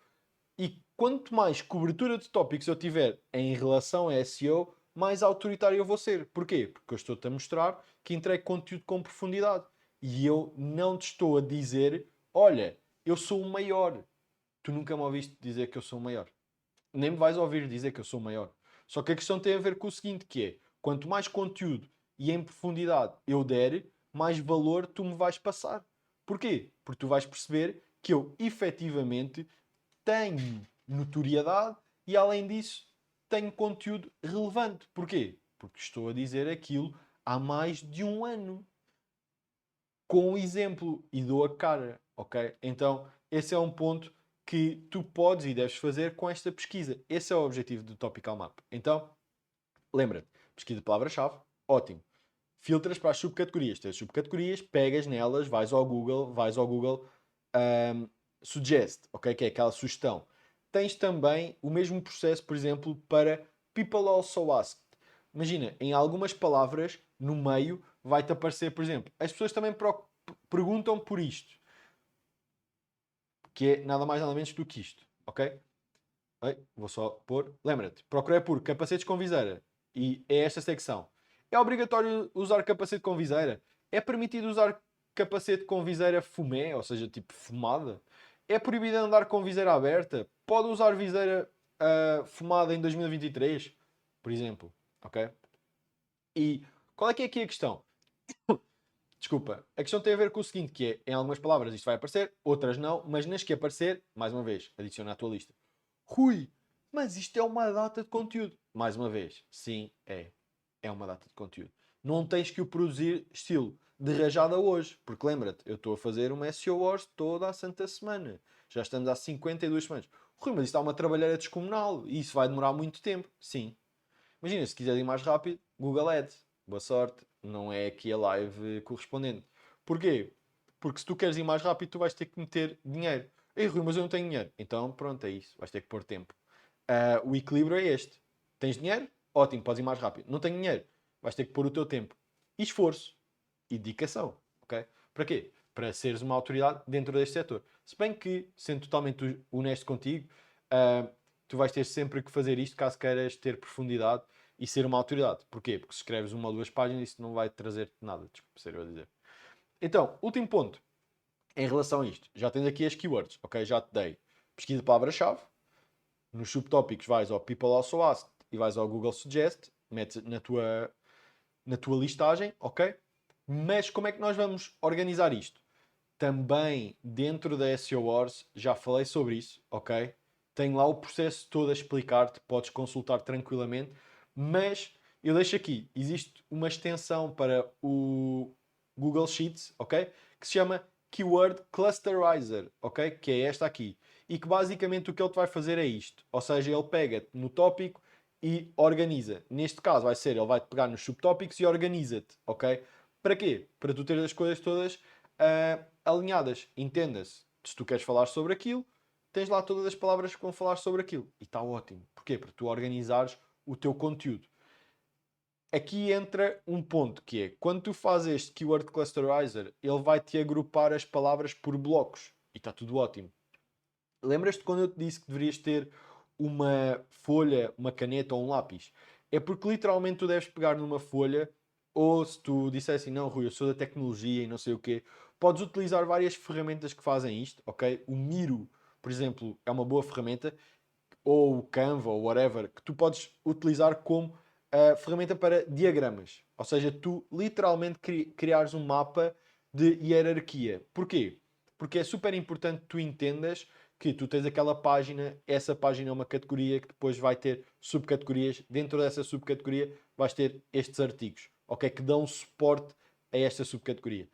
E quanto mais cobertura de tópicos eu tiver em relação a SEO, mais autoritário eu vou ser. Porquê? Porque eu estou-te a mostrar que entrego conteúdo com profundidade. E eu não te estou a dizer, olha, eu sou o maior. Tu nunca me ouviste dizer que eu sou o maior. Nem me vais ouvir dizer que eu sou o maior. Só que a questão tem a ver com o seguinte, que é, quanto mais conteúdo e em profundidade eu der, mais valor tu me vais passar. Porquê? Porque tu vais perceber que eu efetivamente tenho notoriedade e, além disso, tenho conteúdo relevante. Porquê? Porque estou a dizer aquilo há mais de um ano. Com o exemplo e dou a cara, ok? Então, esse é um ponto que tu podes e deves fazer com esta pesquisa. Esse é o objetivo do Topical Map. Então, lembra-te, pesquisa de palavra-chave, ótimo. Filtras para as subcategorias. Tens subcategorias, pegas nelas, vais ao Google Suggest, ok? Que é aquela sugestão. Tens também o mesmo processo, por exemplo, para People Also Asked. Imagina, em algumas palavras, no meio, vai-te aparecer, por exemplo, as pessoas também perguntam por isto, que é nada mais nada menos do que isto, ok? Vou só pôr. Lembra-te, procurei por capacetes com viseira e é esta secção. É obrigatório usar capacete com viseira? É permitido usar capacete com viseira fumé, ou seja, tipo fumada? É proibido andar com viseira aberta? Pode usar viseira fumada em 2023, por exemplo, ok? E qual é que é aqui a questão? Desculpa, a questão tem a ver com o seguinte, que é, em algumas palavras isto vai aparecer, outras não, mas nas que aparecer, mais uma vez, adiciona à tua lista. Rui, mas isto é uma data de conteúdo. Mais uma vez, sim, é. É uma data de conteúdo. Não tens que o produzir estilo de rajada hoje, porque lembra-te, eu estou a fazer uma SEO Wars toda a santa semana. Já estamos há 52 semanas. Rui, mas isto é uma trabalheira descomunal e isso vai demorar muito tempo. Sim. Imagina, se quiser ir mais rápido, Google Ads. Boa sorte. Não é aqui a live correspondente. Porquê? Porque se tu queres ir mais rápido, tu vais ter que meter dinheiro. Ei, Rui, mas eu não tenho dinheiro. Então, pronto, é isso. Vais ter que pôr tempo. O equilíbrio é este. Tens dinheiro? Ótimo, podes ir mais rápido. Não tenho dinheiro? Vais ter que pôr o teu tempo. E esforço. E dedicação. Ok? Para quê? Para seres uma autoridade dentro deste setor. Se bem que, sendo totalmente honesto contigo, tu vais ter sempre que fazer isto caso queiras ter profundidade e ser uma autoridade. Porquê? Porque se escreves uma ou duas páginas, isso não vai trazer nada. Desculpa, ser eu a dizer. Então, último ponto. Em relação a isto, já tens aqui as keywords, ok? Já te dei pesquisa de palavra-chave. Nos subtópicos vais ao People Also Asked e vais ao Google Suggest, metes na tua listagem, ok? Mas como é que nós vamos organizar isto? Também dentro da SEO Wars, já falei sobre isso, ok? Tenho lá o processo todo a explicar-te, podes consultar tranquilamente, mas eu deixo aqui, existe uma extensão para o Google Sheets, ok? Que se chama Keyword Clusterizer, ok? Que é esta aqui. E que basicamente o que ele te vai fazer é isto. Ou seja, ele pega no tópico e organiza. Neste caso vai ser, ele vai-te pegar nos subtópicos e organiza-te, ok? Para quê? Para tu teres as coisas todas alinhadas. Entenda-se. Se tu queres falar sobre aquilo, tens lá todas as palavras que vão falar sobre aquilo. E está ótimo. Porquê? Para tu organizares o teu conteúdo. Aqui entra um ponto que é, quando tu fazes este Keyword Clusterizer, ele vai-te agrupar as palavras por blocos. E está tudo ótimo. Lembras-te quando eu te disse que deverias ter uma folha, uma caneta ou um lápis? É porque literalmente tu deves pegar numa folha, ou se tu dissesse assim, não, Rui, eu sou da tecnologia e não sei o quê, podes utilizar várias ferramentas que fazem isto, ok? O Miro, por exemplo, é uma boa ferramenta, ou o Canva, ou whatever, que tu podes utilizar como ferramenta para diagramas. Ou seja, tu literalmente criares um mapa de hierarquia. Porquê? Porque é super importante que tu entendas que tu tens aquela página, essa página é uma categoria que depois vai ter subcategorias. Dentro dessa subcategoria vais ter estes artigos, ok? Que dão suporte a esta subcategoria.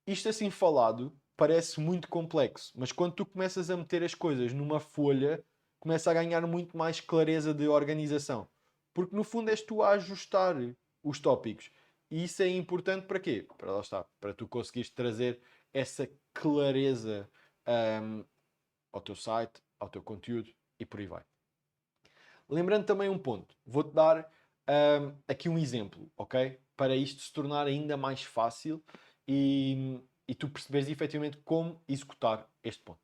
Isto assim falado parece muito complexo, mas quando tu começas a meter as coisas numa folha, começa a ganhar muito mais clareza de organização. Porque no fundo és tu a ajustar os tópicos. E isso é importante para quê? Para lá está, para tu conseguires trazer essa clareza ao teu site, ao teu conteúdo e por aí vai. Lembrando também um ponto, vou-te dar aqui um exemplo, ok? Para isto se tornar ainda mais fácil e tu perceberes efetivamente como executar este ponto.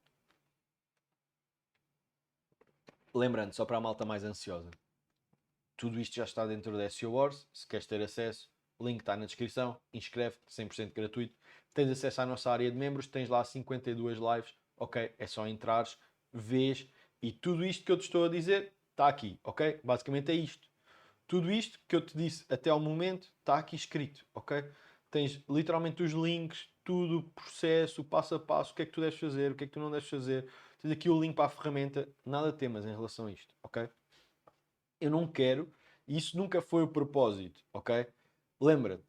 Lembrando, só para a malta mais ansiosa, tudo isto já está dentro da SEO Wars. Se queres ter acesso, o link está na descrição. Inscreve-te, 100% gratuito. Tens acesso à nossa área de membros, tens lá 52 lives. Ok, é só entrares, vês e tudo isto que eu te estou a dizer está aqui, ok? Basicamente é isto. Tudo isto que eu te disse até ao momento está aqui escrito, ok? Tens literalmente os links, tudo, o processo, o passo a passo, o que é que tu deves fazer, o que é que tu não deves fazer. Tens aqui o link para a ferramenta, nada temas em relação a isto, ok? Eu não quero, e isso nunca foi o propósito, ok? Lembra-te,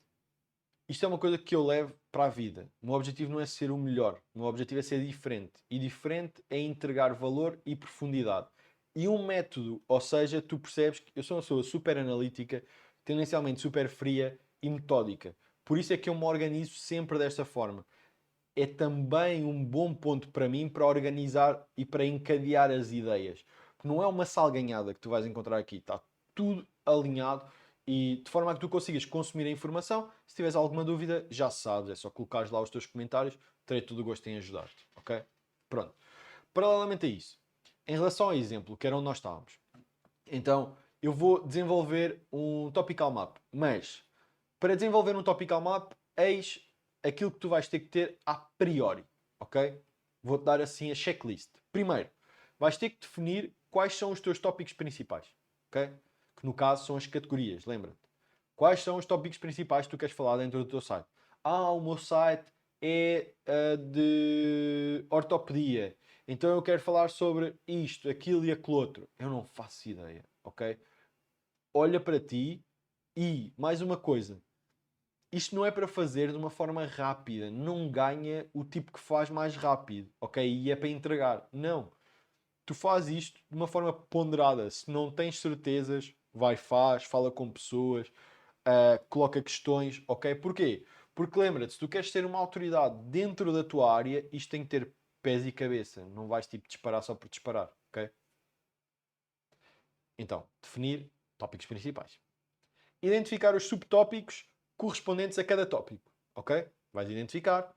isto é uma coisa que eu levo para a vida. O meu objetivo não é ser o melhor, o meu objetivo é ser diferente. E diferente é entregar valor e profundidade. E um método, ou seja, tu percebes que eu sou uma pessoa super analítica, tendencialmente super fria e metódica. Por isso é que eu me organizo sempre desta forma. É também um bom ponto para mim para organizar e para encadear as ideias. Não é uma salganhada que tu vais encontrar aqui, está tudo alinhado e de forma a que tu consigas consumir a informação. Se tiveres alguma dúvida, já sabes, é só colocares lá os teus comentários, terei todo o gosto em ajudar-te, ok? Pronto. Paralelamente a isso, em relação ao exemplo, que era onde nós estávamos, então eu vou desenvolver um topical map. Mas, para desenvolver um topical map, eis aquilo que tu vais ter que ter a priori, ok? Vou-te dar assim a checklist. Primeiro, vais ter que definir quais são os teus tópicos principais, ok? Que no caso são as categorias, lembra-te. Quais são os tópicos principais que tu queres falar dentro do teu site? Ah, o meu site é de ortopedia. Então eu quero falar sobre isto, aquilo e aquilo outro. Eu não faço ideia, ok? Olha para ti e, mais uma coisa, isto não é para fazer de uma forma rápida. Não ganha o tipo que faz mais rápido, ok? E é para entregar. Não. Tu fazes isto de uma forma ponderada. Se não tens certezas, vai, faz, fala com pessoas, coloca questões, ok? Porquê? Porque lembra-te, se tu queres ser uma autoridade dentro da tua área, isto tem que ter pés e cabeça. Não vais tipo disparar só por disparar, ok? Então, definir tópicos principais. Identificar os subtópicos correspondentes a cada tópico, ok? Vais identificar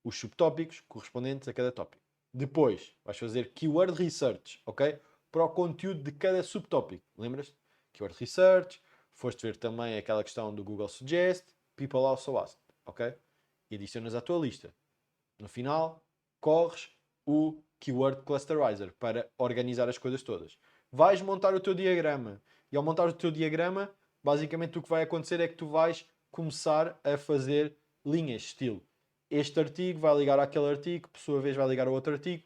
os subtópicos correspondentes a cada tópico. Depois, vais fazer keyword research, ok? Para o conteúdo de cada subtópico. Lembras? Keyword research. Foste ver também aquela questão do Google Suggest. People also ask, ok? E adicionas à tua lista. No final, corres o Keyword Clusterizer para organizar as coisas todas. Vais montar o teu diagrama. E ao montar o teu diagrama, basicamente o que vai acontecer é que tu vais começar a fazer linhas, estilo. Este artigo vai ligar àquele artigo, por sua vez vai ligar ao outro artigo.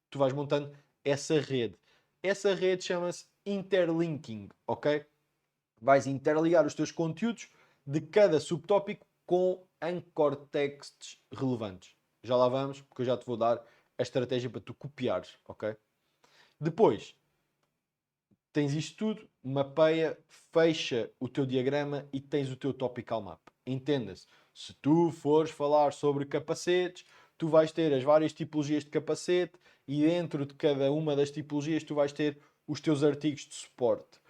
Tu vais montando essa rede. Essa rede chama-se interlinking, ok? Vais interligar os teus conteúdos de cada subtópico com anchor texts relevantes. Já lá vamos, porque eu já te vou dar a estratégia para tu copiares, ok? Depois, tens isto tudo, mapeia, fecha o teu diagrama e tens o teu topical map. Entenda-se. Se tu fores falar sobre capacetes, tu vais ter as várias tipologias de capacete e dentro de cada uma das tipologias tu vais ter os teus artigos de suporte.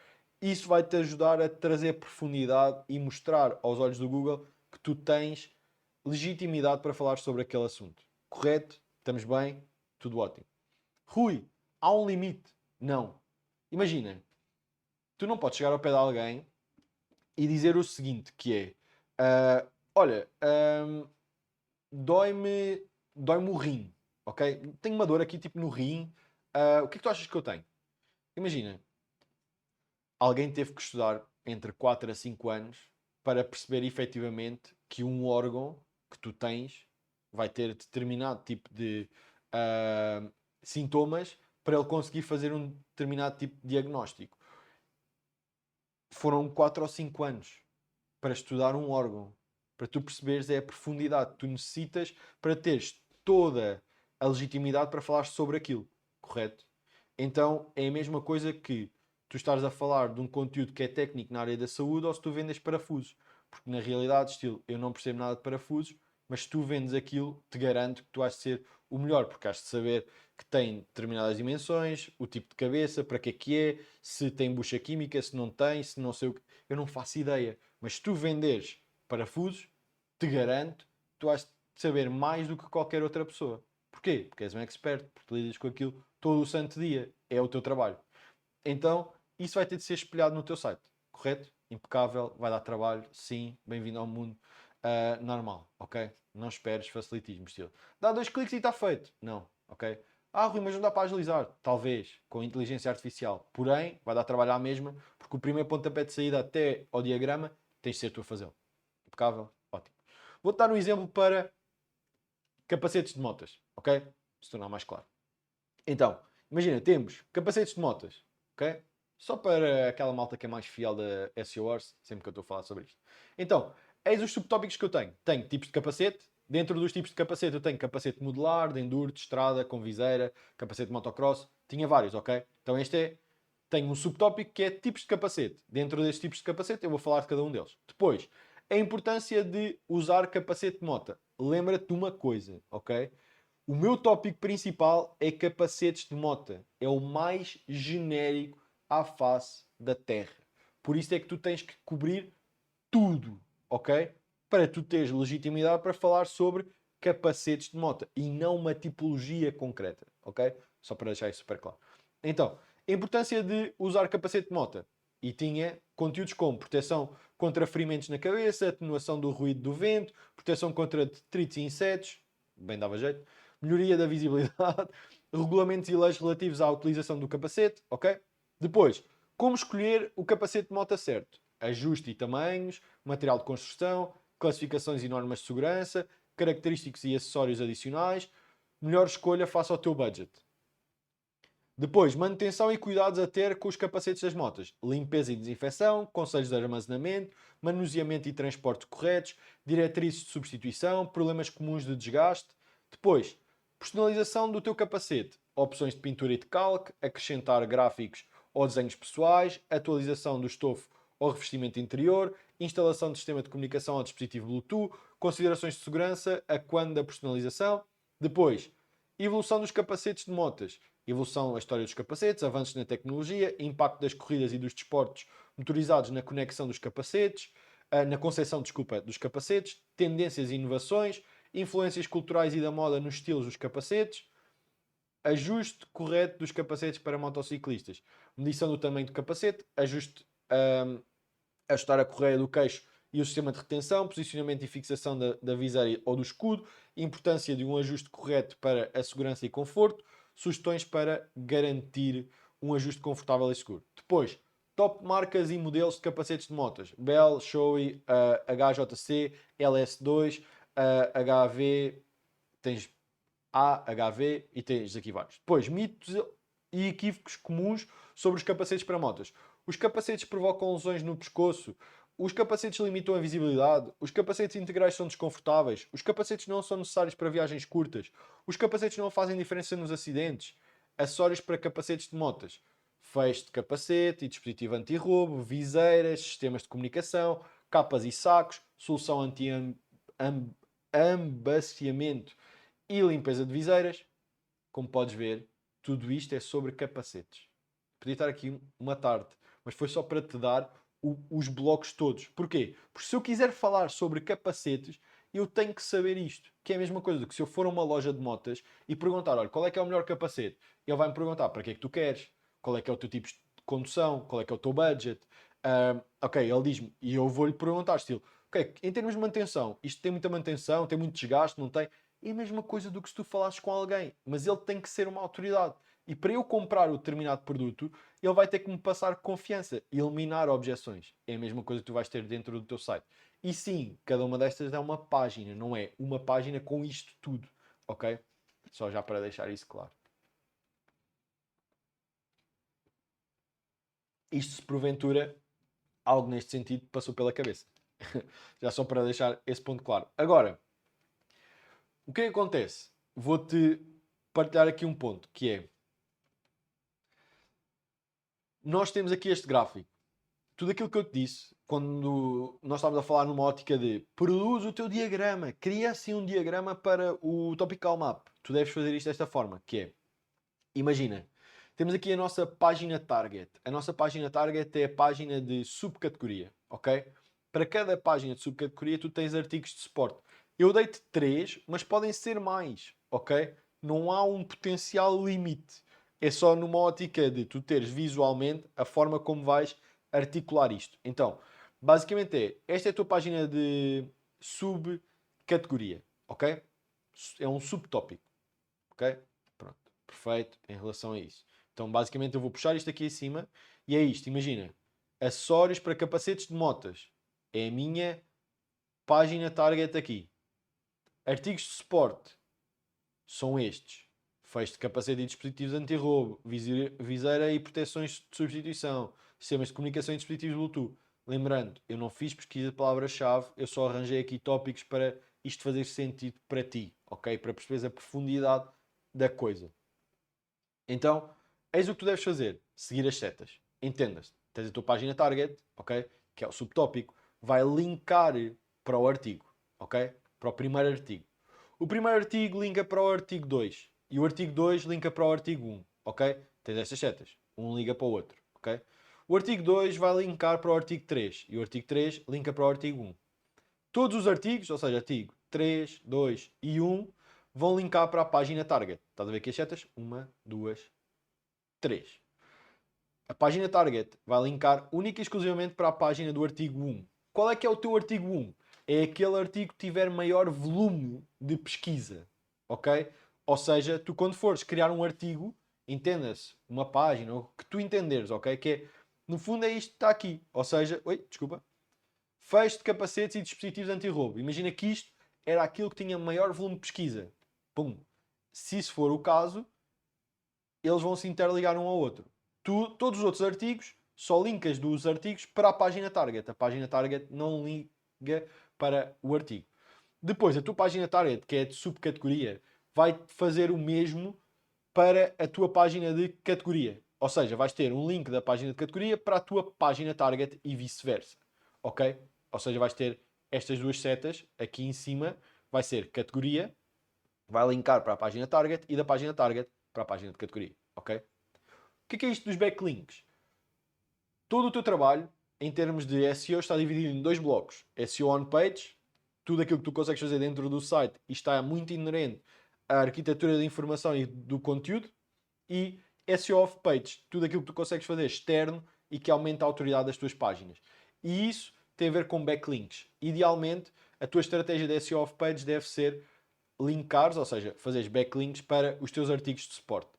Isso vai-te ajudar a trazer profundidade e mostrar aos olhos do Google que tu tens legitimidade para falar sobre aquele assunto. Correto? Estamos bem? Tudo ótimo. Rui, há um limite? Não. Imagina, tu não podes chegar ao pé de alguém e dizer o seguinte, que é olha, dói-me o rim, ok? Tenho uma dor aqui tipo no rim, o que é que tu achas que eu tenho? Imagina, alguém teve que estudar entre 4 a 5 anos para perceber efetivamente que um órgão que tu tens vai ter determinado tipo de sintomas para ele conseguir fazer um determinado tipo de diagnóstico. Foram 4 ou 5 anos para estudar um órgão, para tu perceberes é a profundidade que tu necessitas para teres toda a legitimidade para falar sobre aquilo, correto? Então é a mesma coisa que tu estás a falar de um conteúdo que é técnico na área da saúde ou se tu vendes parafusos. Porque na realidade, estilo, eu não percebo nada de parafusos, mas se tu vendes aquilo, te garanto que tu has de ser o melhor, porque has de saber que tem determinadas dimensões, o tipo de cabeça, para que é, se tem bucha química, se não tem, se não sei o que. Eu não faço ideia. Mas se tu venderes parafusos, te garanto, tu has de saber mais do que qualquer outra pessoa. Porquê? Porque és um expert, porque lidas com aquilo todo o santo dia. É o teu trabalho. Então, isso vai ter de ser espelhado no teu site. Correto? Impecável, vai dar trabalho, sim, bem-vindo ao mundo normal, ok? Não esperes facilitismo, estilo. Dá 2 cliques e está feito. Não, ok? Ah, Rui, mas não dá para agilizar. Talvez, com inteligência artificial. Porém, vai dar trabalho à mesma, porque o primeiro pontapé de saída até ao diagrama tens de ser tu a fazê-lo. Impecável? Ótimo. Vou-te dar um exemplo para capacetes de motas, ok? Se tornar mais claro. Então, imagina, temos capacetes de motas, ok? Só para aquela malta que é mais fiel da SEO Wars, sempre que eu estou a falar sobre isto. Então, eis os subtópicos que eu tenho. Tenho tipos de capacete. Dentro dos tipos de capacete eu tenho capacete modular, de enduro, de estrada, com viseira, capacete de motocross. Tinha vários, ok? Então este é... Tenho um subtópico que é tipos de capacete. Dentro destes tipos de capacete eu vou falar de cada um deles. Depois, a importância de usar capacete de moto. Lembra-te de uma coisa, ok? O meu tópico principal é capacetes de moto. É o mais genérico à face da Terra. Por isso é que tu tens que cobrir tudo, ok? Para tu teres legitimidade para falar sobre capacetes de moto e não uma tipologia concreta, ok? Só para deixar isso super claro. Então, a importância de usar capacete de moto. E tinha conteúdos como proteção contra ferimentos na cabeça, atenuação do ruído do vento, proteção contra detritos e insetos, bem dava jeito, melhoria da visibilidade, regulamentos e leis relativos à utilização do capacete, ok? Depois, como escolher o capacete de moto certo? Ajuste e tamanhos, material de construção, classificações e normas de segurança, característicos e acessórios adicionais, melhor escolha face ao teu budget. Depois, manutenção e cuidados a ter com os capacetes das motas. Limpeza e desinfecção, conselhos de armazenamento, manuseamento e transporte corretos, diretrizes de substituição, problemas comuns de desgaste. Depois, personalização do teu capacete. Opções de pintura e de calque, acrescentar gráficos ou desenhos pessoais, atualização do estofo ou revestimento interior, instalação de sistema de comunicação ao dispositivo Bluetooth, considerações de segurança a quando da personalização. Depois, evolução dos capacetes de motas. Evolução, a história dos capacetes, avanços na tecnologia, impacto das corridas e dos desportos motorizados na conexão dos capacetes, na concepção, desculpa, dos capacetes, tendências e inovações, influências culturais e da moda nos estilos dos capacetes, ajuste correto dos capacetes para motociclistas, medição do tamanho do capacete, ajustar a correia do queixo e o sistema de retenção, posicionamento e fixação da viseira ou do escudo, importância de um ajuste correto para a segurança e conforto, sugestões para garantir um ajuste confortável e seguro. Depois, top marcas e modelos de capacetes de motas. Bell, Shoei, HJC, LS2, HV, tens A, HV e tens aqui vários. Depois, mitos e equívocos comuns sobre os capacetes para motas. Os capacetes provocam lesões no pescoço. Os capacetes limitam a visibilidade. Os capacetes integrais são desconfortáveis. Os capacetes não são necessários para viagens curtas. Os capacetes não fazem diferença nos acidentes. Acessórios para capacetes de motas. Feixe de capacete e dispositivo anti-roubo, viseiras, sistemas de comunicação, capas e sacos, solução anti-ambaciamento e limpeza de viseiras. Como podes ver, tudo isto é sobre capacetes. Podia estar aqui uma tarde, mas foi só para te dar os blocos todos. Porquê? Porque se eu quiser falar sobre capacetes, eu tenho que saber isto. Que é a mesma coisa do que se eu for a uma loja de motas e perguntar, olha, qual é que é o melhor capacete? Ele vai-me perguntar, para que é que tu queres? Qual é que é o teu tipo de condução? Qual é que é o teu budget? Ok, ele diz-me, e eu vou-lhe perguntar, estilo, ok, em termos de manutenção, isto tem muita manutenção, tem muito desgaste, não tem? É a mesma coisa do que se tu falasses com alguém, mas ele tem que ser uma autoridade. E para eu comprar o determinado produto, ele vai ter que me passar confiança e eliminar objeções. É a mesma coisa que tu vais ter dentro do teu site. E sim, cada uma destas é uma página, não é uma página com isto tudo. Ok? Só já para deixar isso claro. Isto se porventura algo neste sentido passou pela cabeça. Já só para deixar esse ponto claro. Agora, o que é que acontece? Vou-te partilhar aqui um ponto, que é... Nós temos aqui este gráfico. Tudo aquilo que eu te disse, quando nós estávamos a falar numa ótica de produz o teu diagrama, cria assim um diagrama para o Topical Map. Tu deves fazer isto desta forma, que é, imagina, temos aqui a nossa página target. A nossa página target é a página de subcategoria, ok? Para cada página de subcategoria tu tens artigos de suporte. Eu dei-te 3, mas podem ser mais, ok? Não há um potencial limite. É só numa ótica de tu teres visualmente a forma como vais articular isto. Então, basicamente esta é a tua página de subcategoria, ok? É um subtópico, ok? Pronto, perfeito em relação a isso. Então, basicamente eu vou puxar isto aqui em cima e é isto, imagina. Acessórios para capacetes de motas. É a minha página target aqui. Artigos de suporte são estes. Feixe de capacete e dispositivos anti-roubo, viseira e proteções de substituição, sistemas de comunicação e dispositivos Bluetooth. Lembrando, eu não fiz pesquisa de palavra-chave, eu só arranjei aqui tópicos para isto fazer sentido para ti, ok? Para perceberes a profundidade da coisa. Então, eis o que tu deves fazer. Seguir as setas. Entendas. Tens a tua página target, ok? Que é o subtópico. Vai linkar para o artigo, ok? Para o primeiro artigo. O primeiro artigo linka para o artigo 2. E o artigo 2 linka para o artigo 1, ok? Tens estas setas. Um liga para o outro, ok? O artigo 2 vai linkar para o artigo 3. E o artigo 3 linka para o artigo 1. Todos os artigos, ou seja, artigo 3, 2 e 1, vão linkar para a página target. Estás a ver aqui as setas? 1, 2, 3. A página target vai linkar única e exclusivamente para a página do artigo 1. Qual é que é o teu artigo 1? É aquele artigo que tiver maior volume de pesquisa, ok? Ou seja, tu quando fores criar um artigo, entenda-se, uma página, o que tu entenderes, ok? Que é, no fundo é isto que está aqui. Ou seja, desculpa. Fecho de capacetes e dispositivos anti-roubo. Imagina que isto era aquilo que tinha maior volume de pesquisa. Pum. Se isso for o caso, eles vão se interligar um ao outro. Todos os outros artigos, só linkas dos artigos para a página target. A página target não liga para o artigo. Depois, a tua página target, que é de subcategoria, vai fazer o mesmo para a tua página de categoria. Ou seja, vais ter um link da página de categoria para a tua página target e vice-versa. Ok? Ou seja, vais ter estas duas setas aqui em cima. Vai ser categoria, vai linkar para a página target e da página target para a página de categoria. Ok? O que é isto dos backlinks? Todo o teu trabalho, em termos de SEO, está dividido em dois blocos. SEO on-page, tudo aquilo que tu consegues fazer dentro do site e está muito inerente à arquitetura da informação e do conteúdo. E SEO off-page, tudo aquilo que tu consegues fazer externo e que aumenta a autoridade das tuas páginas. E isso tem a ver com backlinks. Idealmente, a tua estratégia de SEO off-page deve ser linkares, ou seja, fazeres backlinks para os teus artigos de suporte.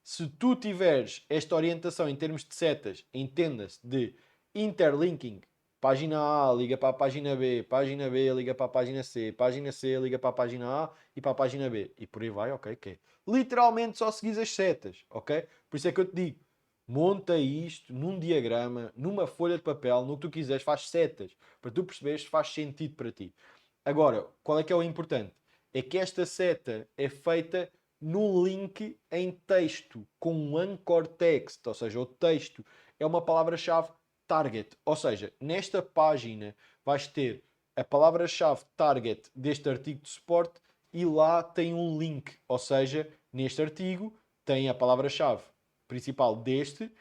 Se tu tiveres esta orientação em termos de setas, entenda-se de interlinking, página A liga para a página B liga para a página C liga para a página A e para a página B. E por aí vai, ok? Literalmente só seguis as setas, ok? Por isso é que eu te digo, monta isto num diagrama, numa folha de papel, no que tu quiseres, faz setas, para tu perceberes se faz sentido para ti. Agora, qual é que é o importante? É que esta seta é feita num link em texto, com um anchor text, ou seja, o texto é uma palavra-chave target. Ou seja, nesta página vais ter a palavra-chave target deste artigo de suporte e lá tem um link. Ou seja, neste artigo tem a palavra-chave principal deste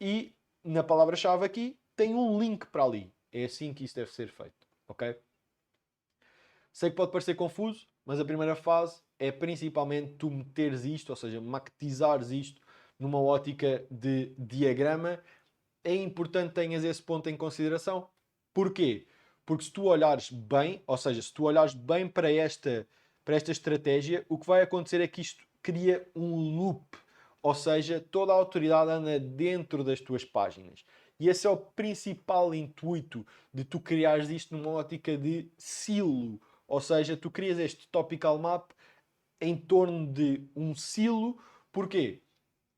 e na palavra-chave aqui tem um link para ali. É assim que isso deve ser feito, ok? Sei que pode parecer confuso, mas a primeira fase é principalmente tu meteres isto, ou seja, maquetizares isto numa ótica de diagrama. É importante que tenhas esse ponto em consideração. Porquê? Porque se tu olhares bem, ou seja, se tu olhares bem para esta estratégia, o que vai acontecer é que isto cria um loop. Ou seja, toda a autoridade anda dentro das tuas páginas. E esse é o principal intuito de tu criares isto numa ótica de silo. Ou seja, tu crias este topical map em torno de um silo. Porquê?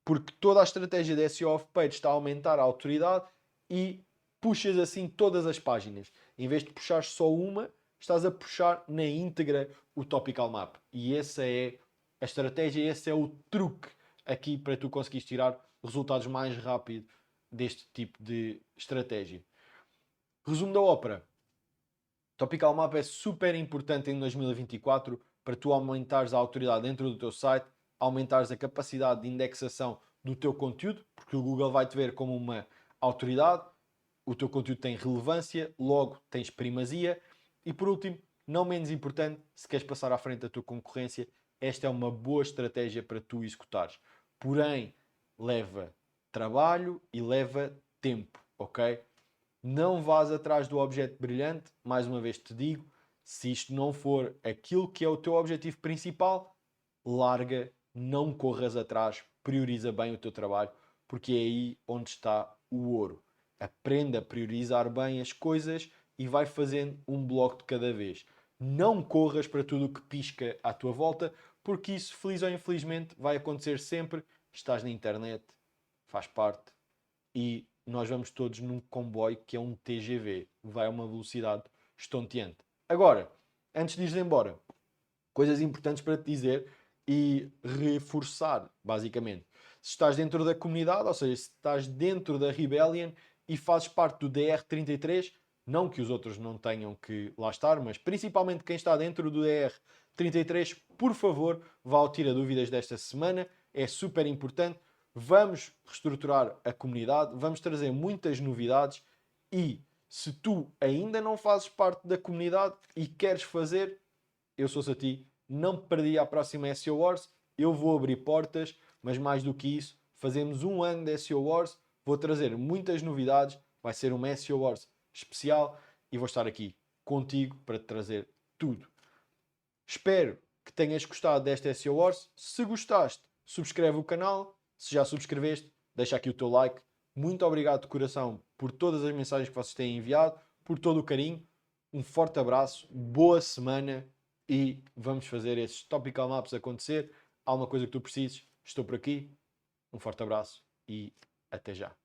Porque toda a estratégia de SEO off-page está a aumentar a autoridade e puxas assim todas as páginas. Em vez de puxar só uma, estás a puxar na íntegra o topical map. E essa é a estratégia, esse é o truque aqui para tu conseguires tirar resultados mais rápido deste tipo de estratégia. Resumo da ópera. Topical Map é super importante em 2024 para tu aumentares a autoridade dentro do teu site, aumentares a capacidade de indexação do teu conteúdo, porque o Google vai-te ver como uma autoridade, o teu conteúdo tem relevância, logo tens primazia. E por último, não menos importante, se queres passar à frente da tua concorrência, esta é uma boa estratégia para tu executares. Porém, leva trabalho e leva tempo, ok? Não vás atrás do objeto brilhante, mais uma vez te digo, se isto não for aquilo que é o teu objetivo principal, larga, não corras atrás, prioriza bem o teu trabalho, porque é aí onde está o ouro. Aprenda a priorizar bem as coisas e vai fazendo um bloco de cada vez. Não corras para tudo o que pisca à tua volta, porque isso, feliz ou infelizmente, vai acontecer sempre. Estás na internet, faz parte, e nós vamos todos num comboio que é um TGV, vai a uma velocidade estonteante. Agora, antes de ires embora, coisas importantes para te dizer e reforçar, basicamente. Se estás dentro da comunidade, ou seja, se estás dentro da Rebellion e fazes parte do DR33, não que os outros não tenham que lá estar, mas principalmente quem está dentro do DR33, por favor, vá ao Tira Dúvidas desta semana, é super importante. Vamos reestruturar a comunidade, vamos trazer muitas novidades e se tu ainda não fazes parte da comunidade e queres fazer, eu sou-se a ti, não perdi a próxima SEO Wars, eu vou abrir portas, mas mais do que isso, fazemos um ano de SEO Wars, Vou trazer muitas novidades, vai ser uma SEO Wars especial e vou estar aqui contigo para te trazer tudo. Espero que tenhas gostado desta SEO Wars. Se gostaste, subscreve o canal. Se já subscreveste, deixa aqui o teu like. Muito obrigado de coração por todas as mensagens que vocês têm enviado, por todo o carinho. Um forte abraço, boa semana e vamos fazer esses Topical Maps acontecer. Há alguma coisa que tu precises, estou por aqui. Um forte abraço e até já.